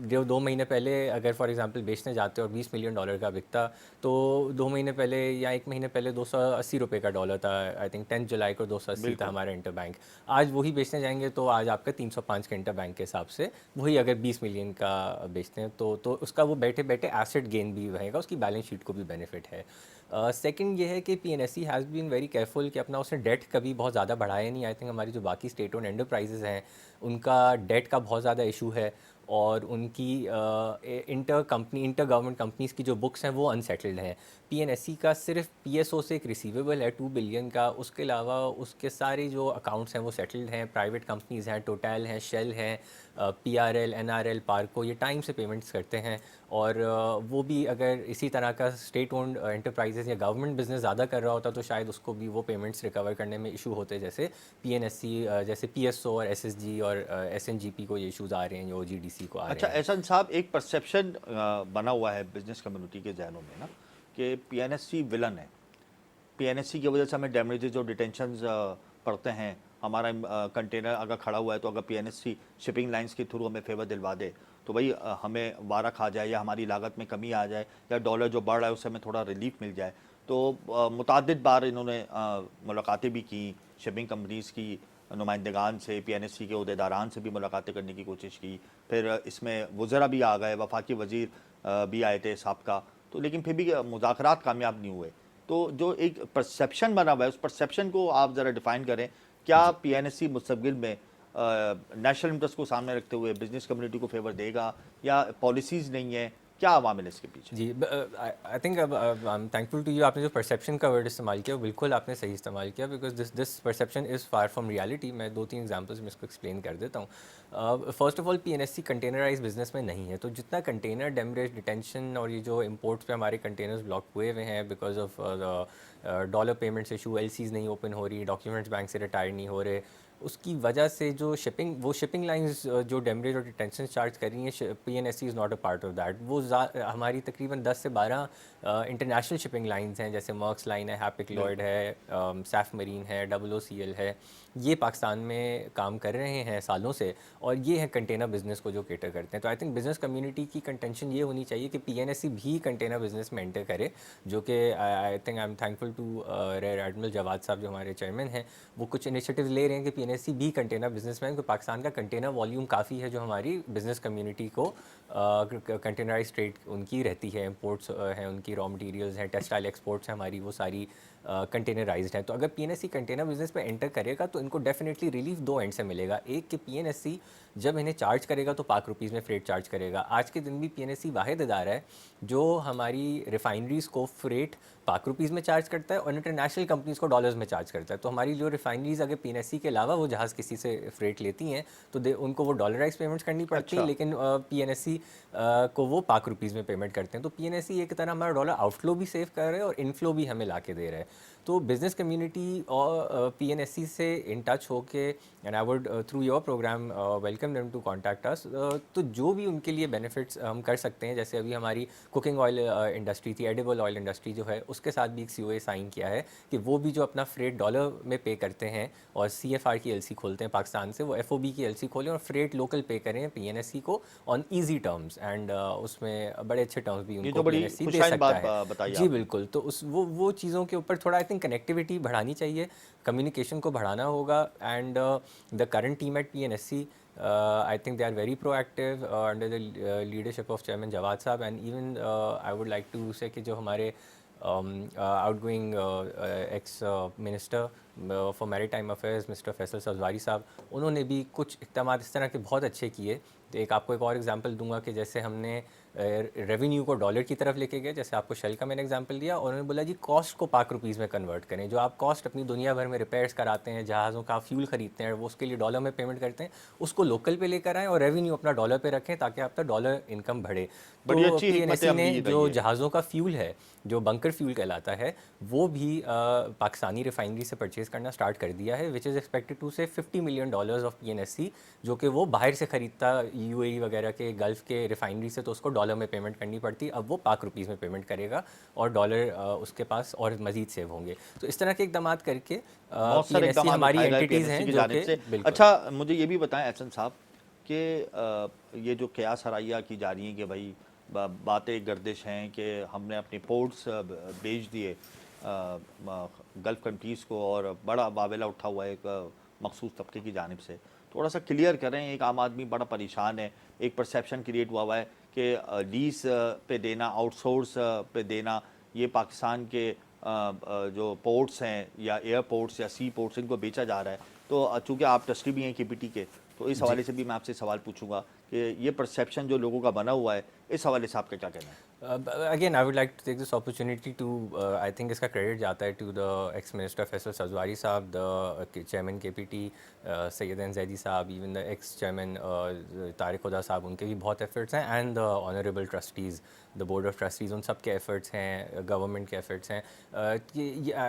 जो 2 महीने पहले अगर फॉर एग्जांपल बेचने जाते और $20 मिलियन का बिकता, तो 2 महीने पहले या 1 महीने पहले 280 रुपये का डॉलर था। आई थिंक 10 जुलाई को 280 था हमारा इंटर बैंक। आज वही बेचने जाएंगे तो आज आपका 305 के इंटर बैंक के हिसाब से वही अगर 20 मिलियन का बेचते हैं तो उसका वो बैठे बैठे एसेट गेन भी रहेगा, उसकी बैलेंस शीट को भी बेनिफिट है। सेकंड ये है कि पीएनएससी हैज़ बीन वेरी केयरफुल कि अपना उसने डेट कभी बहुत ज़्यादा बढ़ाया नहीं। आई थिंक हमारी जो बाकी स्टेट ओन एंटरप्राइजेज़ हैं उनका डेट का बहुत ज़्यादा इशू है, और उनकी इंटर गवर्नमेंट कंपनीज़ की जो बुक्स हैं वो अनसेटल्ड हैं। पीएनएससी का सिर्फ पीएसओ से एक रिसीवेबल है 2 बिलियन का, उसके अलावा उसके सारे जो अकाउंट्स हैं वो सेटल्ड हैं। प्राइवेट कंपनीज़ हैं, टोटल हैं, शेल हैं, पीआरएल, एनआरएल, पार्को, ये टाइम से पेमेंट्स करते हैं। और वो भी अगर इसी तरह का स्टेट ओन्ड एंटरप्राइजेज़ या गवर्नमेंट बिजनेस ज़्यादा कर रहा होता तो शायद उसको भी वो पेमेंट्स रिकवर करने में इशू होते, जैसे पीएनएससी, जैसे पीएसओ और एसएसजी और एसएनजीपी को ये इशूज़ आ रहे हैं, जो जीडीसी को आ रहे हैं। अच्छा, एहसान साहब, एक परसेप्शन बना हुआ है बिजनेस कम्युनिटी के जहनों में ना कि पीएनएससी विलन है, पीएनएससी की वजह से हमें डैमेजेज और डिटेंशंस पड़ते हैं। हमारा कंटेनर अगर खड़ा हुआ है तो अगर पीएनएससी शिपिंग लाइंस के थ्रू हमें फेवर दिलवा दे तो भाई हमें वारा खा जाए या हमारी लागत में कमी आ जाए या डॉलर जो बढ़ रहा है उससे हमें थोड़ा रिलीफ मिल जाए। तो मुतादिद बार इन्होंने मुलाकातें भी की, शिपिंग कंपनीज़ की नुमाइंदगान से, पीएनएससी के अहदेदारान से भी मुलाकातें करने की कोशिश की। फिर इसमें वज़रा भी आ गए, वफाकी वज़ीर भी आए थे साहब तो, लेकिन फिर भी मुज़ाकरात कामयाब नहीं हुए। तो जो एक परसेप्शन बना हुआ है उस परसेप्शन को आप ज़रा डिफ़ाइन करें। क्या पीएनएससी मुस्तक़बिल में नेशनल इंटरेस्ट को सामने रखते हुए बिजनेस कम्युनिटी को फेवर देगा या पॉलिसीज़ नहीं है, क्या अवामिल इसके पीछे? जी, I think I am thankful to you, आपने जो परसेप्शन का वर्ड इस्तेमाल किया बिल्कुल आपने सही इस्तेमाल किया, because this perception is far from reality. मैं 2-3 एग्जांपल्स में इसको एक्सप्लेन कर देता हूँ। First of all, PNSC containerize business में नहीं है, तो जितना कंटेनर डेमरेज, डिटेंशन और ये जो इम्पोर्ट्स पे हमारे कंटेनर्स ब्लॉक हुए हुए हैं because of dollar payments issue, LCs नहीं ओपन हो रही, डॉक्यूमेंट्स बैंक से रिटायर नहीं हो रहे, उसकी वजह से जो शिपिंग लाइंस जो डेमरेज और डिटेंशन चार्ज कर रही हैं, PNSC is not a part of that. वो हमारी तकरीबन 10 से 12 इंटरनेशनल शिपिंग लाइंस हैं, जैसे मर्क्स लाइन है, हैपिक लॉयड है, सैफ मरीन है, OOCL है, ये पाकिस्तान में काम कर रहे हैं सालों से, और ये है कंटेनर बिजनेस को जो केटर करते हैं। तो आई थिंक बिजनेस कम्युनिटी की कंटेंशन ये होनी चाहिए कि पीएनएससी भी कंटेनर बिजनेस में एंटर करे, जो कि I think I am thankful to rear admiral Jawad साहब जो हमारे चेयरमैन हैं, वो कुछ इनिशिएटिव ले रहे हैं कि पीएनएससी भी कंटेनर बिजनेस में है, क्योंकि पाकिस्तान का कंटेनर वॉल्यूम काफ़ी है जो हमारी बिजनेस कम्युनिटी को कंटेनराइज ट्रेड उनकी रहती है, इंपोर्ट्स हैं उनकी, रॉ मटेरियल्स हैं, टेक्सटाइल एक्सपोर्ट्स हैं हमारी, वो सारी कंटेनराइज्ड हैं। तो अगर पीएनएससी कंटेनर बिजनेस में एंटर करेगा तो इनको डेफिनेटली रिलीफ 2 एंड से मिलेगा। एक कि पीएनएससी जब इन्हें चार्ज करेगा तो पाक रुपीज़ में फ्रेट चार्ज करेगा। आज के दिन भी पीएनएससी वाहिद इदारा है जो हमारी रिफाइनरीज़ को फ्रेट पाक रुपीज़ में चार्ज करता है और इंटरनेशनल कंपनीज़ को डॉलर्स में चार्ज करता है। तो हमारी जो रिफाइनरीज़ अगर पीएनएससी के अलावा वो जहाज़ किसी से फ्रेट लेती हैं तो उनको वो डॉलराइज पेमेंट्स करनी पड़ती है, लेकिन पीएनएससी को वो पाक रुपीज़ में पेमेंट करते हैं। तो पीएनएससी एक तरह हमारा डॉलर आउटफ्लो भी सेव कर रहे हैं और इनफ्लो भी हमें ला के दे रहे हैं। तो बिज़नेस कम्युनिटी और पीएनएससी से इन टच होके, and I would through your programme welcome them to contact us. तो जो भी उनके लिए बेनिफिट्स हम कर सकते हैं, जैसे अभी हमारी कुकिंग ऑयल इंडस्ट्री थी, एडिबल ऑयल इंडस्ट्री जो है, उसके साथ भी एक COA साइन किया है कि वो भी जो अपना फ्रेट डॉलर में पे करते हैं और CFR की LC खोलते हैं पाकिस्तान से, वो FOB की LC खोलें और फ्रेट लोकल पे करें पीएनएससी को ऑन ईजी टर्म्स एंड उसमें बड़े अच्छे टर्म्स भी ये उनको तो बड़ी PNSC दे खुशहाल सकता बात है। बताई जी आपने। बिल्कुल, तो उस वो चीज़ों के ऊपर थोड़ा आई थिंक कनेक्टिविटी बढ़ानी चाहिए, कम्युनिकेशन को बढ़ाना होगा and the current team at PNSC I think they are very proactive under the leadership of Chairman Jawad Saab and even I would like to say कि जो हमारे outgoing ex-minister for maritime affairs Mr. Faisal Sabzwari साहब, उन्होंने भी कुछ इक़दाम इस तरह के बहुत अच्छे किए। तो एक आपको एक और एग्जांपल दूंगा कि जैसे हमने रेवेन्यू को डॉलर की तरफ लेके गए, जैसे आपको शेल का मैंने एग्जांपल दिया, और उन्होंने बोला जी कॉस्ट को पाक रुपीज़ में कन्वर्ट करें। जो आप कॉस्ट अपनी दुनिया भर में रिपेयर्स कराते हैं, जहाज़ों का फ्यूल खरीदते हैं, वो उसके लिए डॉलर में पेमेंट करते हैं, उसको लोकल पे लेकर आएँ और रेवेन्यू अपना डॉलर पे रखें ताकि आपका डॉलर इनकम बढ़े। बड़ी तो अच्छी हिकमत PNSC ने अमली रही जो है। जहाज़ों का फ्यूल है, जो बंकर फ्यूल कहलाता है, वो भी पाकिस्तानी रिफाइनरी से परचेज़ करना स्टार्ट कर दिया है, विच इज़ एक्सपेक्टेड टू से $50 मिलियन ऑफ PNSC, जो कि वो बाहर से ख़रीदता UAE वगैरह के गल्फ़ के रिफाइनरी से, तो उसको डॉलर में पेमेंट करनी पड़ती, अब वो पाक रुपीज़ में पेमेंट करेगा और डॉलर उसके पास और मज़ीद सेव होंगे। तो इस तरह के इकदाम करके बहुत सारे PNSC इक़दाम हमारी उठाए गए एंटिटीज़ PNSC हैं की जो जानिब कि से। बिल्कुल। अच्छा, मुझे ये भी बताएं एहसन साहब कि ये जो क़यास हराइयाँ की जा रही हैं कि भाई बातें गर्दिश हैं कि हमने अपने पोर्ट्स बेच दिए गल्फ़ कंट्रीज़ को और बड़ा वावेला उठा हुआ है एक मखसूस तबके की जानिब से, थोड़ा सा क्लियर करें। एक आम आदमी बड़ा परेशान है, एक परसेप्शन क्रिएट हुआ है कि लीज़ पे देना, आउटसोर्स पे देना, ये पाकिस्तान के जो पोर्ट्स हैं या एयरपोर्ट्स या सी पोर्ट्स, इनको बेचा जा रहा है। तो चूँकि आप ट्रस्टी भी हैं KPT के, तो इस हवाले से भी मैं आपसे सवाल पूछूंगा कि ये परसेप्शन जो लोगों का बना हुआ है, इस हवाले से आपका क्या कहना है? Again, I would like to take this opportunity to, I think इसका क्रेडिट जाता है to the ex-minister Faisal Sabzwari साहब, the chairman KPT Syed Zaidi साहब, even the ex-chairman तारिक खुदा साहब, उनके भी बहुत efforts हैं, and the honorable trustees, the board of trustees, उन सब के efforts हैं, government के efforts हैं।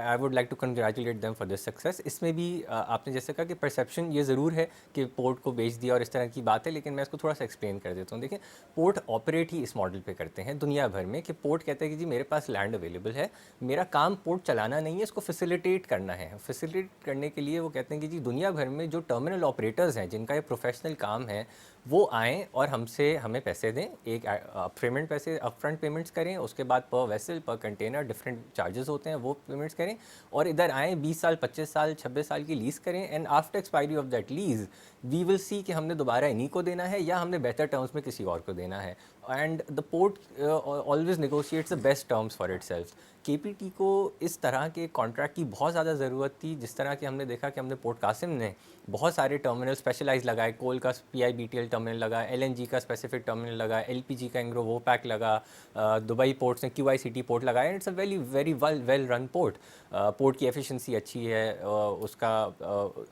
I would like to congratulate them for this success। इसमें भी आपने जैसे कहा कि perception ये ज़रूर है कि पोर्ट को बेच दिया और इस तरह की बात है, लेकिन मैं इसको थोड़ा सा एक्सप्लेन कर देता हूँ। देखिए, पोर्ट ऑपरेट ही इस मॉडल पे करते हैं दुनिया भर में कि पोर्ट कहते हैं कि जी मेरे पास लैंड अवेलेबल है, मेरा काम पोर्ट चलाना नहीं है, इसको फैसिलिटेट करना है। फैसिलिटेट करने के लिए वो कहते हैं कि जी दुनिया भर में जो टर्मिनल ऑपरेटर्स हैं, जिनका ये प्रोफेशनल काम है, वो आएँ और हमें पैसे दें, एक अपफ्रंट पेमेंट्स करें, उसके बाद पर वेसल पर कंटेनर डिफरेंट चार्जेस होते हैं, वो पेमेंट्स करें और इधर आएँ 20 साल 25 साल 26 साल की लीज़ करें, and after expiry of that lease we will see कि हमने दोबारा इन्हीं को देना है या हमने बेहतर टर्म्स में किसी और को देना है। And the port always negotiates the best terms for it self. KPT को इस तरह के कॉन्ट्रैक्ट की बहुत ज़्यादा ज़रूरत थी, जिस तरह कि हमने देखा कि हमने पोर्ट कासिम ने बहुत सारे टर्मिनल स्पेशलाइज लगाए, कोल का PIBTL टर्मिनल लगा, LNG का स्पेसिफिक टर्मिनल लगा, LPG का एंग्रो वो पैक लगा, दुबई पोर्ट्स ने QICT पोर्ट लगाया, and it's a very well run port. Port की एफिशिएंसी अच्छी है उसका।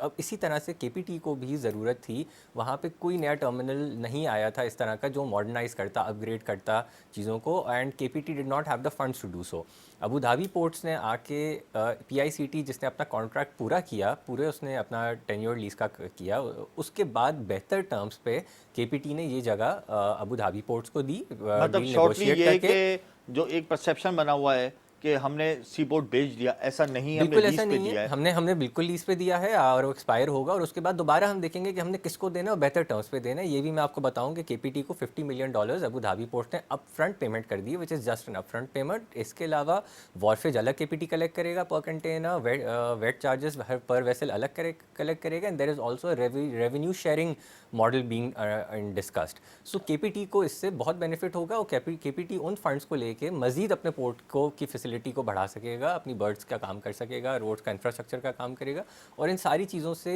अब इसी तरह से KPT को भी ज़रूरत थी, वहाँ पे कोई नया टर्मिनल नहीं आया था इस तरह का जो मॉडर्नाइज करता, अपग्रेड करता चीज़ों को, and KPT did not have the funds to do so. Abu Dhabi ports ने आके PICT जिसने अपना कॉन्ट्रैक्ट पूरा किया, पूरे उसने अपना टेन्योर लीज का किया, उसके बाद बेहतर टर्म्स पे KPT ने ये जगह अबू धाबी पोर्ट्स को दी, मतलब डील शॉर्टली नेगोशिएट ये करके। कि जो एक परसेप्शन बना हुआ है कि हमने सी पोर्ट बेच दिया, ऐसा नहीं, हमने बिल्कुल लीज ऐसा पे नहीं दिया है, है। हमने बिल्कुल लीज पे दिया है और वो एक्सपायर होगा और उसके बाद दोबारा हम देखेंगे कि हमने किसको देना है और बेहतर टर्म्स पे देना है। ये भी मैं आपको बताऊं कि KPT को $50 मिलियन अबू धाबी पोर्ट ने अप फ्रंट पेमेंट कर दी है, which is just an upfront payment. इसके अलावा वॉरफेज अलग KPT कलेक्ट करेगा per container, weight charges per vessel अलग कलेक्ट करेगा, and there is also revenue sharing model being discussed. So KPT को इससे बहुत बेनिफिट होगा और KPT उन फंड्स को लेके मजीद अपने पोर्ट को की फैसिलिटी को बढ़ा सकेगा, अपनी बर्ड्स का काम कर सकेगा, रोड्स का इंफ्रास्ट्रक्चर का काम करेगा, और इन सारी चीज़ों से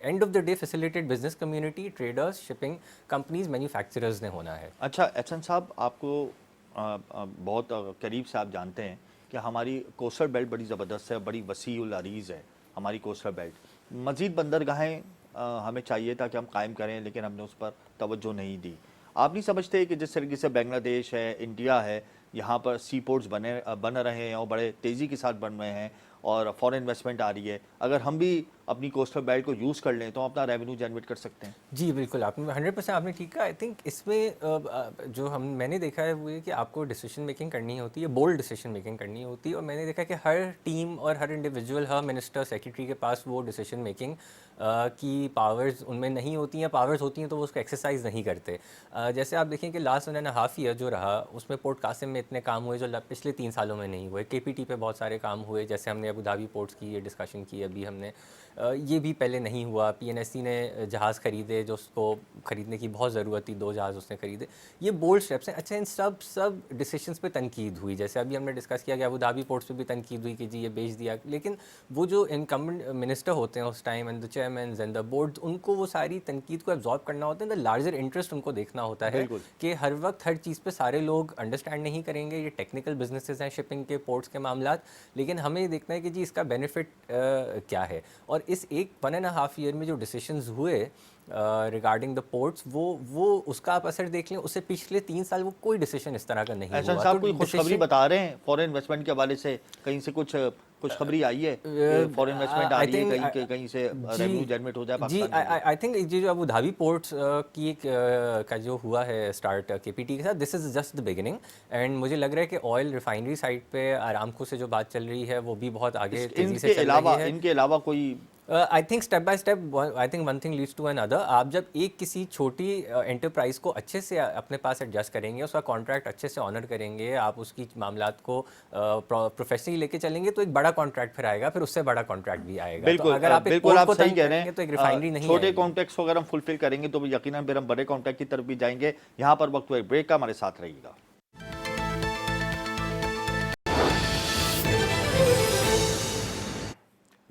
and of the day facilitate business community, traders, shipping companies, manufacturers ने होना है। अच्छा एहसन साहब, आपको बहुत करीब से आप जानते हैं कि हमारी कोस्टल बेल्ट बड़ी ज़बरदस्त है, बड़ी वसी उल अरीज़ है हमारी कोस्टल बेल्ट। मज़ीद बंदरगाहें हमें चाहिए था कि हम कायम करें, लेकिन हमने उस पर तवज्जो नहीं दी। आप नहीं समझते कि जिस तरीके से बांग्लादेश है, इंडिया है, यहाँ पर सी पोर्ट्स बन रहे हैं और बड़े तेज़ी के साथ बन रहे हैं और फॉरेन इन्वेस्टमेंट आ रही है, अगर हम भी अपनी कोस्टल बेल्ट को यूज़ कर लें तो हम अपना रेवेन्यू जनरेट कर सकते हैं। जी बिल्कुल, आपने 100% आपने ठीक कहा। आई थिंक इसमें जो हम मैंने देखा है वो ये कि आपको डिसीजन मेकिंग करनी होती है, बोल्ड डिसीजन मेकिंग करनी होती है, और मैंने देखा कि हर टीम और हर इंडिविजुअल, हर मिनिस्टर, सेक्रेटरी के पास वो डिसीजन मेकिंग की पावर्स उनमें नहीं होती हैं। पावर्स होती हैं तो वो उसको एक्सरसाइज नहीं करते। जैसे आप देखें कि लास्ट 1.5 ईयर जो रहा उसमें पोर्ट कासिम में इतने काम हुए जो पिछले 3 सालों में नहीं हुए। केपीटी पे बहुत सारे काम हुए, जैसे हमने अबू धाबी पोर्ट्स की ये डिस्कशन की अभी हमने, ये भी पहले नहीं हुआ। पीएनएससी ने जहाज़ खरीदे जो उसको ख़रीदने की बहुत ज़रूरत थी, 2 जहाज़ उसने ख़रीदे। ये बोल्ड स्टेप्स हैं। अच्छा, इन सब डिसीजंस पे तनकीद हुई, जैसे अभी हमने डिस्कस किया कि अबू धाबी पोर्ट्स पे भी तनकीद हुई कि जी ये बेच दिया, लेकिन वो जो इनकम्बेंट मिनिस्टर होते हैं उस time and the chairman and the board, उनको वो सारी तनकीद को एब्जॉर्ब करना होता है। द लार्जर इंटरेस्ट उनको देखना होता है बिल्कुल। कि हर वक्त हर चीज़ पे सारे लोग अंडरस्टैंड नहीं करेंगे। ये टेक्निकल बिजनेसेस हैं, शिपिंग के, पोर्ट्स के मामलात, लेकिन हमें ये देखना है कि जी इसका बेनिफिट क्या है। और इस एक 1.5 ईयर में जो डिसीजंस हुए रिगार्डिंग द पोर्ट्स, वो उसका आप असर देख लें, उससे पिछले 3 साल वो कोई डिसीजन इस तरह का नहीं एहसान हुआ। साहब तो कोई खुशखबरी decision- बता रहे हैं फॉरेन इन्वेस्टमेंट के हवाले से, कहीं से कुछ खुशखबरी आई है कि फॉरेन इन्वेस्टमेंट आ I रही है, think, कहीं से जी रेवेन्यू जनरेट हो जाए जी पाकिस्तान के लिए? आई थिंक ये जो अबू धाबी पोर्ट्स की एक का जो हुआ है स्टार्ट केपीटी के साथ, this is just the beginning. And मुझे लग रहा है कि ऑयल रिफाइनरी साइड पे आरामको से जो बात चल रही है वो भी बहुत आगे तेज़ी से चल रही है। इनके अलावा कोई I think step by step, I think one thing leads to another. आप जब एक किसी छोटी एंटरप्राइज को अच्छे से अपने पास एडजस्ट करेंगे, उसका कॉन्ट्रैक्ट अच्छे से ऑनर करेंगे, आप उसकी मामलात को प्रोफेशनली लेके चलेंगे, तो एक बड़ा कॉन्ट्रैक्ट फिर आएगा, फिर उससे बड़ा कॉन्ट्रैक्ट भी आएगा। बिल्कुल तो अगर आप एक बिल्कुल पोर्ट आप को सही तंग कह रहे करेंगे तो एक हैं। रिफाइनरी नहीं छोटे आएगी। कॉन्टेक्ट्स को अगर हम फुलफिल करेंगे तो यकीनन फिर हम बड़े कॉन्टेक्ट की तरफ भी जाएंगे। यहाँ पर वक्त हुआ एक ब्रेक का, हमारे साथ रहिएगा।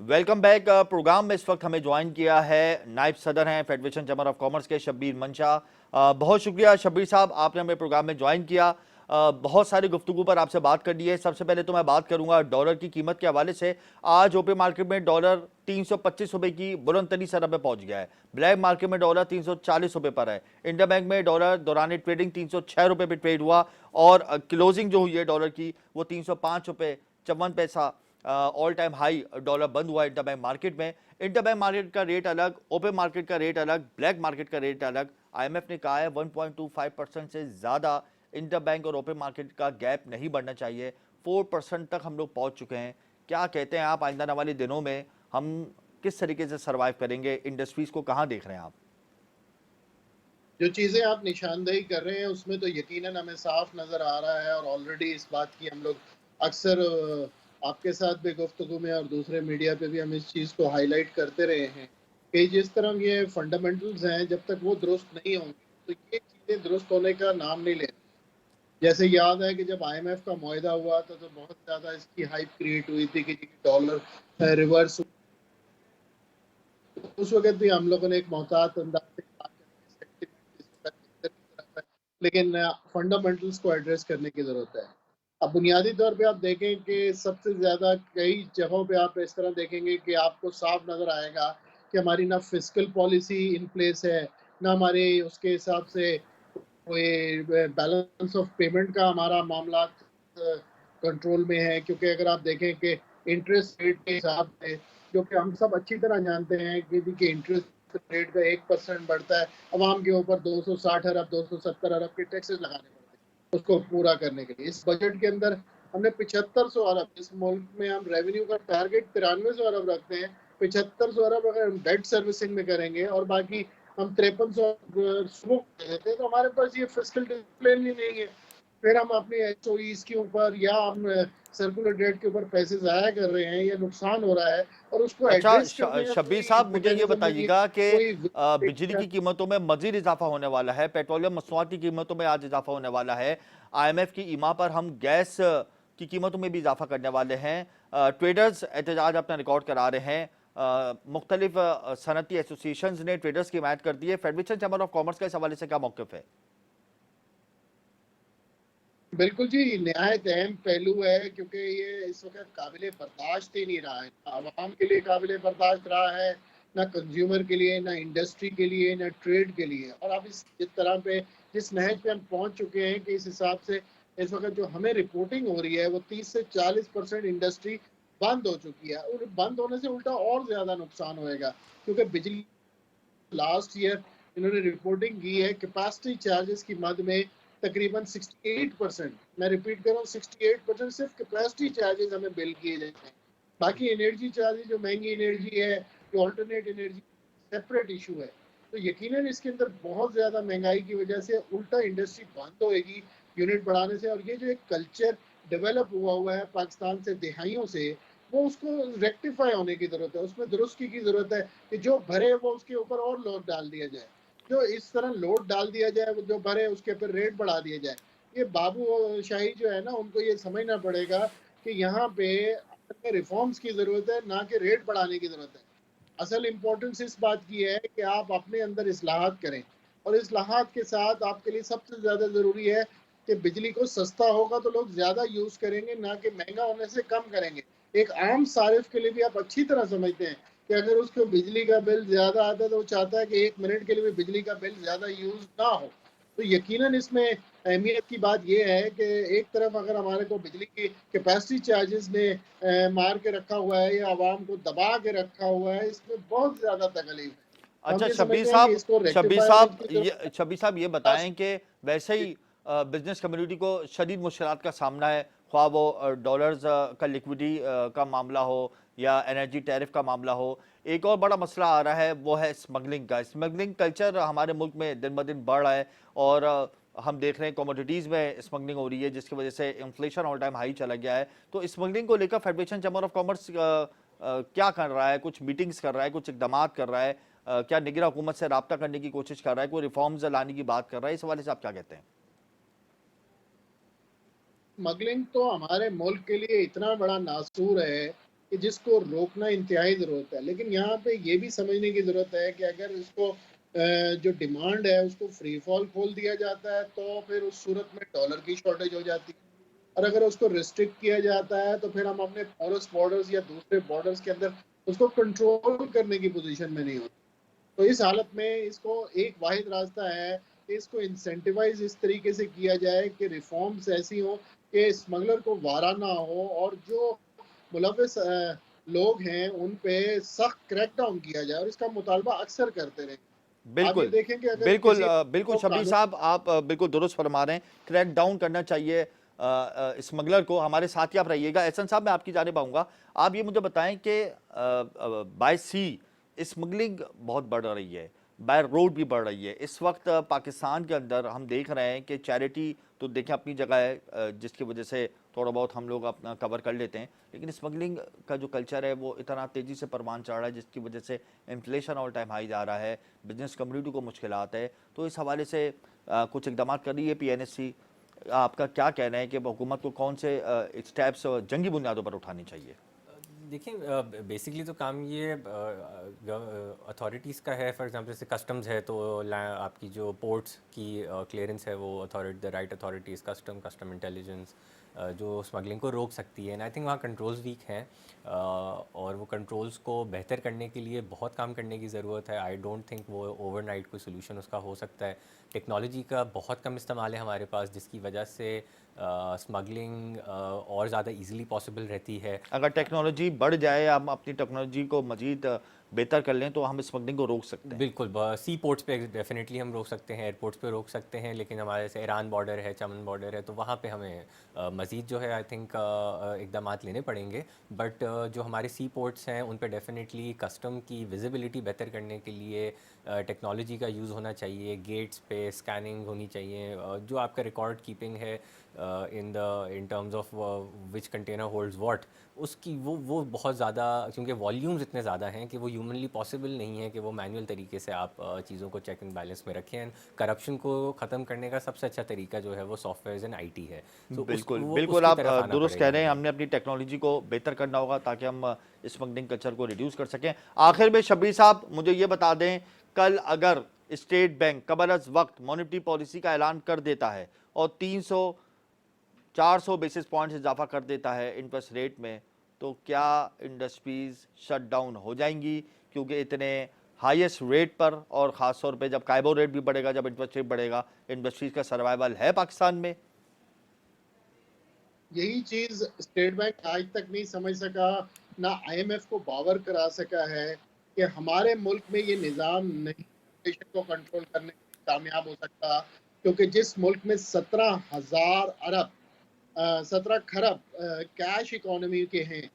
Welcome back. प्रोग्राम में इस वक्त हमें ज्वाइन किया है नायब सदर हैं फेडरेशन चैम्बर ऑफ कॉमर्स के शब्बीर मंशा। बहुत शुक्रिया शब्बीर साहब, आपने हमें प्रोग्राम में ज्वाइन किया। बहुत सारी गुफ्तगू पर आपसे बात करनी है। सबसे पहले तो मैं बात करूंगा डॉलर की कीमत के हवाले से। आज ओपन मार्केट में डॉलर 325 रुपए की बुलंद तरीन सतह पर पहुंच गया है। ब्लैक मार्केट में डॉलर 340 रुपए पर है। इंडिया बैंक में डॉलर दौरान ट्रेडिंग 306 रुपए पर ट्रेड हुआ और क्लोजिंग जो हुई है डॉलर की वो 305 रुपए 54 पैसा ऑल टाइम हाई डॉलर बंद हुआ इंटर बैंक मार्केट में। इंटर बैंक मार्केट का रेट अलग, ओपन मार्केट का रेट अलग, ब्लैक मार्केट का रेट अलग। आईएमएफ ने कहा है 1.25% से ज़्यादा इंटर बैंक और ओपन मार्केट का गैप नहीं बढ़ना चाहिए। 4% तक हम लोग पहुंच चुके हैं। क्या कहते हैं आप, आइंदा आने वाले दिनों में हम किस तरीके से सर्वाइव करेंगे? इंडस्ट्रीज को कहाँ देख रहे हैं आप? जो चीज़ें आप निशानदेही कर रहे हैं उसमें तो यकीनन हमें साफ नज़र आ रहा है, और ऑलरेडी इस बात की हम लोग अक्सर आपके साथ भी गुफ्तगू में और दूसरे मीडिया पे भी हम इस चीज़ को हाईलाइट करते रहे हैं कि जिस तरह ये फंडामेंटल्स हैं, जब तक वो दुरुस्त नहीं होंगे तो ये चीज़ें दुरुस्त होने का नाम नहीं लेती। जैसे याद है कि जब आईएमएफ का मुआहदा हुआ था तो बहुत ज़्यादा इसकी हाइप क्रिएट हुई थी कि डॉलर रिवर्स। उस वक्त भी हम लोगों ने एक मोहतात अंदाज से, लेकिन फंडामेंटल्स को एड्रेस करने की ज़रूरत है। अब बुनियादी तौर पे आप देखें कि सबसे ज़्यादा कई जगहों पे आप इस तरह देखेंगे कि आपको साफ नज़र आएगा कि हमारी ना फिस्कल पॉलिसी इन प्लेस है, ना हमारे उसके हिसाब से कोई बैलेंस ऑफ पेमेंट का हमारा मामला कंट्रोल में है। क्योंकि अगर आप देखें कि इंटरेस्ट रेट के हिसाब से, जो कि हम सब अच्छी तरह जानते हैं कि इंटरेस्ट रेट का 1% बढ़ता है, अवाम के ऊपर 260 अरब 270 अरब के टैक्सेस लगाने पड़ते हैं उसको पूरा करने के लिए। इस बजट के अंदर हमने 7500 अरब, इस मुल्क में हम रेवेन्यू का टारगेट 9300 अरब रखते हैं, 7500 अरब अगर हम डेट सर्विसिंग में करेंगे और बाकी हम 5300 देते हैं तो हमारे पास ये फिस्कल डिसिप्लिन ही नहीं है। फिर हम अपने एचओईज के ऊपर या हम सर्कुलर डेट के ऊपर पैसे जाया कर रहे हैं, या नुकसान हो रहा है और उसको अच्छा एड्रेस करने का शब्बीर कोई साहब, मुझे ये mechanism नहीं, बताइएगा कि कोई बिजली की कीमतों में मजीद इजाफा होने वाला है, पेट्रोलियम मसनूआत की कीमतों में आज इजाफा होने वाला है। आईएमएफ की ईमा पर हम गैस की कीमतों में भी इजाफा करने वाले हैं। ट्रेडर्स एहतजाज अपना रिकॉर्ड करा रहे हैं। मुख्तलिफ सनती एसोसिएशंस ने ट्रेडर्स की हिमायत कर दी है। फेडरेशन चैम्बर ऑफ कॉमर्स का इस हवाले से क्या मौक़िफ़ है? बिल्कुल जी, निहायत अहम पहलू है, क्योंकि ये इस वक्त काबिल बर्दाश्त ही नहीं रहा है। आवाम के लिए काबिल बर्दाश्त रहा है, ना कंज्यूमर के लिए, ना इंडस्ट्री के लिए, ना ट्रेड के लिए। और अब इस तरह पे जिस नहज पे हम पहुंच चुके हैं कि इस हिसाब से इस वक्त जो हमें रिपोर्टिंग हो रही है वो 30 से 40% इंडस्ट्री बंद हो चुकी है, और बंद होने से उल्टा और ज्यादा नुकसान होएगा, क्योंकि बिजली लास्ट ईयर इन्होंने रिपोर्टिंग की है कैपेसिटी चार्जेस की मद में तकरीबन 68%, मैं रिपीट कर रहा हूँ 68% सिर्फ कैपेसिटी चार्जेस हमें बिल किए जाते हैं। बाकी एनर्जी चार्जेस, जो महंगी एनर्जी है, जो ऑल्टरनेट एनर्जी, सेपरेट इशू है। तो यकीनन इसके अंदर बहुत ज़्यादा महंगाई की वजह से उल्टा इंडस्ट्री बंद होएगी यूनिट बढ़ाने से। और ये जो एक कल्चर डेवलप हुआ है पाकिस्तान से दहाइयों से, वो उसको रेक्टिफाई होने की ज़रूरत है, उसमें दुरुस्ती की ज़रूरत है कि जो भरे वो उसके ऊपर और लोड डाल दिया जाए। जो इस तरह लोड डाल दिया जाए, वो जो भरे उसके ऊपर रेट बढ़ा दिया जाए। ये बाबू शाही जो है ना, उनको ये समझना पड़ेगा कि यहाँ पे रिफॉर्म्स की ज़रूरत है, ना कि रेट बढ़ाने की ज़रूरत है। असल इम्पोर्टेंस इस बात की है कि आप अपने अंदर इस्लाहात करें, और इस्लाहात के साथ आपके लिए सबसे ज़्यादा ज़रूरी है कि बिजली को सस्ता होगा तो लोग ज़्यादा यूज़ करेंगे, ना कि महंगा होने से कम करेंगे। एक आम सारिफ के लिए भी आप अच्छी तरह समझते हैं कि अगर उसको बिजली का बिल ज़्यादा आता है तो वो चाहता है कि 1 मिनट के लिए भी बिजली का बिल ज़्यादा यूज़ ना हो। तो यकीनन इसमें अहमियत की बात यह है कि एक तरफ अगर हमारे को बिजली की कैपेसिटी चार्जेस ने मार के रखा हुआ है या आवाम को दबा के रखा हुआ है, इसमें बहुत ज़्यादा तकलीफ है। तो हम अच्छा ये शब्बीर समझते हैं कि साहब, इसको रेक्टिफाई होने की जरूरत शब्बीर साहब ये है। बताएं कि वैसे ही बिजनेस कम्युनिटी को शदीद मुश्किलात का सामना है, ख्वाह वो डॉलर्स का लिक्विडिटी का मामला हो या एनर्जी टैरिफ का मामला हो। एक और बड़ा मसला आ रहा है वो है स्मगलिंग का। स्मगलिंग कल्चर हमारे मुल्क में दिन ब दिन बढ़ रहा है और हम देख रहे हैं कमोडिटीज़ में स्मगलिंग हो रही है, जिसकी वजह से इन्फ्लेशन ऑल टाइम हाई चला गया है। तो स्मगलिंग को लेकर फेडरेशन चैम्बर ऑफ कॉमर्स क्या कर रहा है? कुछ मीटिंग्स कर रहा है, कुछ इकदाम कर रहा है, क्या निगरान हुकूमत से राब्ता करने की कोशिश कर रहा है, कोई रिफॉर्म्स लाने की बात कर रहा है? इस हवाले से आप क्या कहते हैं? स्मगलिंग तो हमारे मुल्क के लिए इतना बड़ा नासूर है कि जिसको रोकना इंतहाई ज़रूरत है। लेकिन यहाँ पे ये भी समझने की ज़रूरत है कि अगर इसको जो डिमांड है उसको फ्री फॉल खोल दिया जाता है तो फिर उस सूरत में डॉलर की शॉर्टेज हो जाती है, और अगर उसको रिस्ट्रिक्ट किया जाता है तो फिर हम अपने फॉरेस्ट बॉर्डर्स या दूसरे बॉर्डर्स के अंदर उसको कंट्रोल करने की पोजीशन में नहीं होते। तो इस हालत में इसको एक वाहिद रास्ता है कि इसको इंसेंटिवाइज इस तरीके से किया जाए कि रिफॉर्म्स ऐसी हो कि स्मगलर को वारा ना हो, और जो मुलविस लोग हैं उन पे सख्त क्रैकडाउन किया जाए, और इसका मुतालबा अक्सर करते रहे। आप ये बिल्कुल, देखें कि अगर बिल्कुल, किसी बिल्कुल को शब्बीर कानून साहब, आप बिल्कुल दुरुस्त फरमा रहे हैं। क्रैक डाउन करना चाहिए स्मगलर को। हमारे साथ ही आप रहिएगा। एहसन साहब, मैं आपकी जानिब आऊँगा। आप ये मुझे बताएं कि बाय सी स्मगलिंग बहुत बढ़ रही है, बाय रोड भी बढ़ रही है। इस वक्त पाकिस्तान के अंदर हम देख रहे हैं कि चैरिटी तो देखें अपनी जगह है, जिसकी वजह से थोड़ा बहुत हम लोग अपना कवर कर लेते हैं, लेकिन स्मगलिंग का जो कल्चर है वो इतना तेज़ी से परवान चढ़ रहा है, जिसकी वजह से इन्फ्लेशन ऑल टाइम हाई जा रहा है, बिजनेस कम्युनिटी को मुश्किलात है। तो इस हवाले से कुछ इकदाम कर रही है PNSC। आपका क्या कहना है कि हुकूमत को कौन से स्टेप्स जंगी बुनियादों पर उठाने चाहिए? देखिए, बेसिकली तो काम ये अथॉरिटीज़ का है। फॉर एग्जांपल जैसे कस्टम्स है तो आपकी जो पोर्ट्स की क्लियरेंस है वो authority, the right authorities, custom intelligence जो स्मगलिंग को रोक सकती है। एंड आई थिंक वहाँ कंट्रोल्स वीक हैं, और वो कंट्रोल्स को बेहतर करने के लिए बहुत काम करने की ज़रूरत है। आई डोंट थिंक वो ओवरनाइट कोई सोल्यूशन उसका हो सकता है। टेक्नोलॉजी का बहुत कम इस्तेमाल है हमारे पास, जिसकी वजह से स्मगलिंग और ज़्यादा इजीली पॉसिबल रहती है। अगर टेक्नोलॉजी बढ़ जाए, हम अपनी टेक्नोलॉजी को मजीद बेहतर कर लें तो हम स्मगलिंग को रोक सकते हैं। बिल्कुल, सी पोर्ट्स पे डेफिनेटली हम रोक सकते हैं, एयरपोर्ट्स पे रोक सकते हैं, लेकिन हमारे जैसे ईरान बॉर्डर है, चमन बॉर्डर है, तो वहाँ पे हमें मज़ीद जो है आई थिंक इकदाम लेने पड़ेंगे। बट जो हमारे सी पोर्ट्स हैं उन पे डेफिनेटली कस्टम की विजिबिलिटी बेहतर करने के लिए टेक्नोलॉजी का यूज़ होना चाहिए। गेट्स पे स्कैनिंग होनी चाहिए, जो आपका रिकॉर्ड कीपिंग है in terms of which container holds what, उसकी वो बहुत ज़्यादा, क्योंकि वॉल्यूम्स इतने ज़्यादा हैं कि वो ह्यूमनली पॉसिबल नहीं है कि वो मैनुअल तरीके से आप चीज़ों को चेक एंड बैलेंस में रखें। एंड करप्शन को ख़त्म करने का सबसे अच्छा तरीका जो है वो सॉफ्टवेयर एंड IT है। तो बिल्कुल, वो बिल्कुल, उसकी आप तरफ आना दुरुस्त पड़ेगा कह रहे हैं। हमें। हमने अपनी टेक्नोलॉजी को बेहतर करना होगा ताकि हम स्मगलिंग कल्चर को रिड्यूस कर सकें। आखिर में शब्बीर साहब मुझे ये बता दें, कल अगर स्टेट बैंक कबल अज़ वक्त मॉनेटरी पॉलिसी का ऐलान कर देता है और 300-400 बेसिस पॉइंट्स इजाफा कर देता है इंटरेस्ट रेट में, तो क्या इंडस्ट्रीज शट डाउन हो जाएंगी? क्योंकि इतने हाईएस्ट रेट पर, और ख़ास तौर पे जब काइबो रेट भी बढ़ेगा, जब इंटरेस्ट रेट बढ़ेगा, इंडस्ट्रीज का सर्वाइवल है पाकिस्तान में? यही चीज स्टेट बैंक आज तक नहीं समझ सका, ना आईएमएफ को बावर करा सका है कि हमारे मुल्क में ये निज़ाम नहीं इन्फ्लेशन को कंट्रोल करने में कामयाब हो सकता, क्योंकि जिस मुल्क में 17 खरब कैश इकोनॉमी के हैं,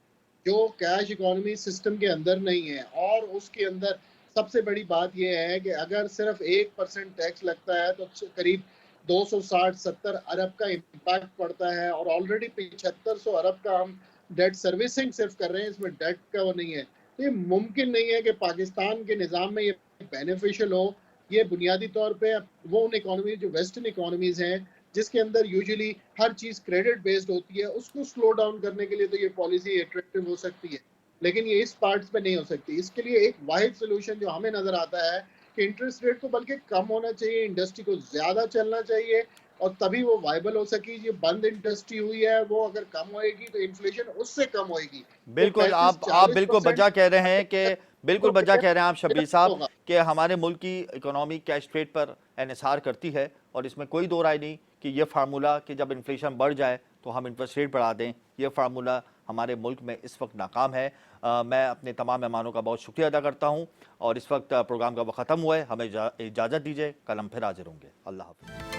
जो कैश इकोनॉमी सिस्टम के अंदर नहीं है, और उसके अंदर सबसे बड़ी बात यह है कि अगर सिर्फ 1% टैक्स लगता है तो करीब 260-70 अरब का इम्पैक्ट पड़ता है, और ऑलरेडी 7500 अरब का हम डेट सर्विसिंग सिर्फ कर रहे हैं, इसमें डेट का वो नहीं है। तो ये मुमकिन नहीं है कि पाकिस्तान के निज़ाम में ये बेनिफिशियल हो। ये बुनियादी तौर पे वो उन इकोनॉमी जो वेस्टर्न इकोनॉमीज हैं जिसके अंदर यूजुअली हर चीज़ क्रेडिट बेस्ड होती है, उसको स्लो डाउन करने के लिए तो ये पॉलिसी अट्रैक्टिव हो सकती है, लेकिन ये इस पार्ट्स पे नहीं हो सकती। इसके लिए एक वाहिद सोल्यूशन जो हमें नज़र आता है कि इंटरेस्ट रेट तो बल्कि कम होना चाहिए, इंडस्ट्री को ज़्यादा चलना चाहिए, और तभी वो वाइबल हो सकी। ये बंद इंडस्ट्री हुई है, वो अगर कम होएगी तो इन्फ्लेशन उससे कम होएगी। बिल्कुल, आप बिल्कुल बजा कह रहे हैं कि बिल्कुल बजा कह रहे हैं आप शब्बीर साहब कि हमारे मुल्क की इकोनॉमी कैश रेट पर एनएसआर करती है, और इसमें कोई दो राय नहीं कि ये फार्मूला कि जब इन्फ्लेशन बढ़ जाए तो हम इंटरेस्ट रेट बढ़ा दें, ये फार्मूला हमारे मुल्क में इस वक्त नाकाम है। मैं अपने तमाम मेहमानों का बहुत शुक्रिया अदा करता हूँ, और इस वक्त प्रोग्राम का वक्त ख़त्म हुआ है, हमें इजाज़त दीजिए, कल हम फिर हाजिर होंगे। अल्लाह हाफ़िज़।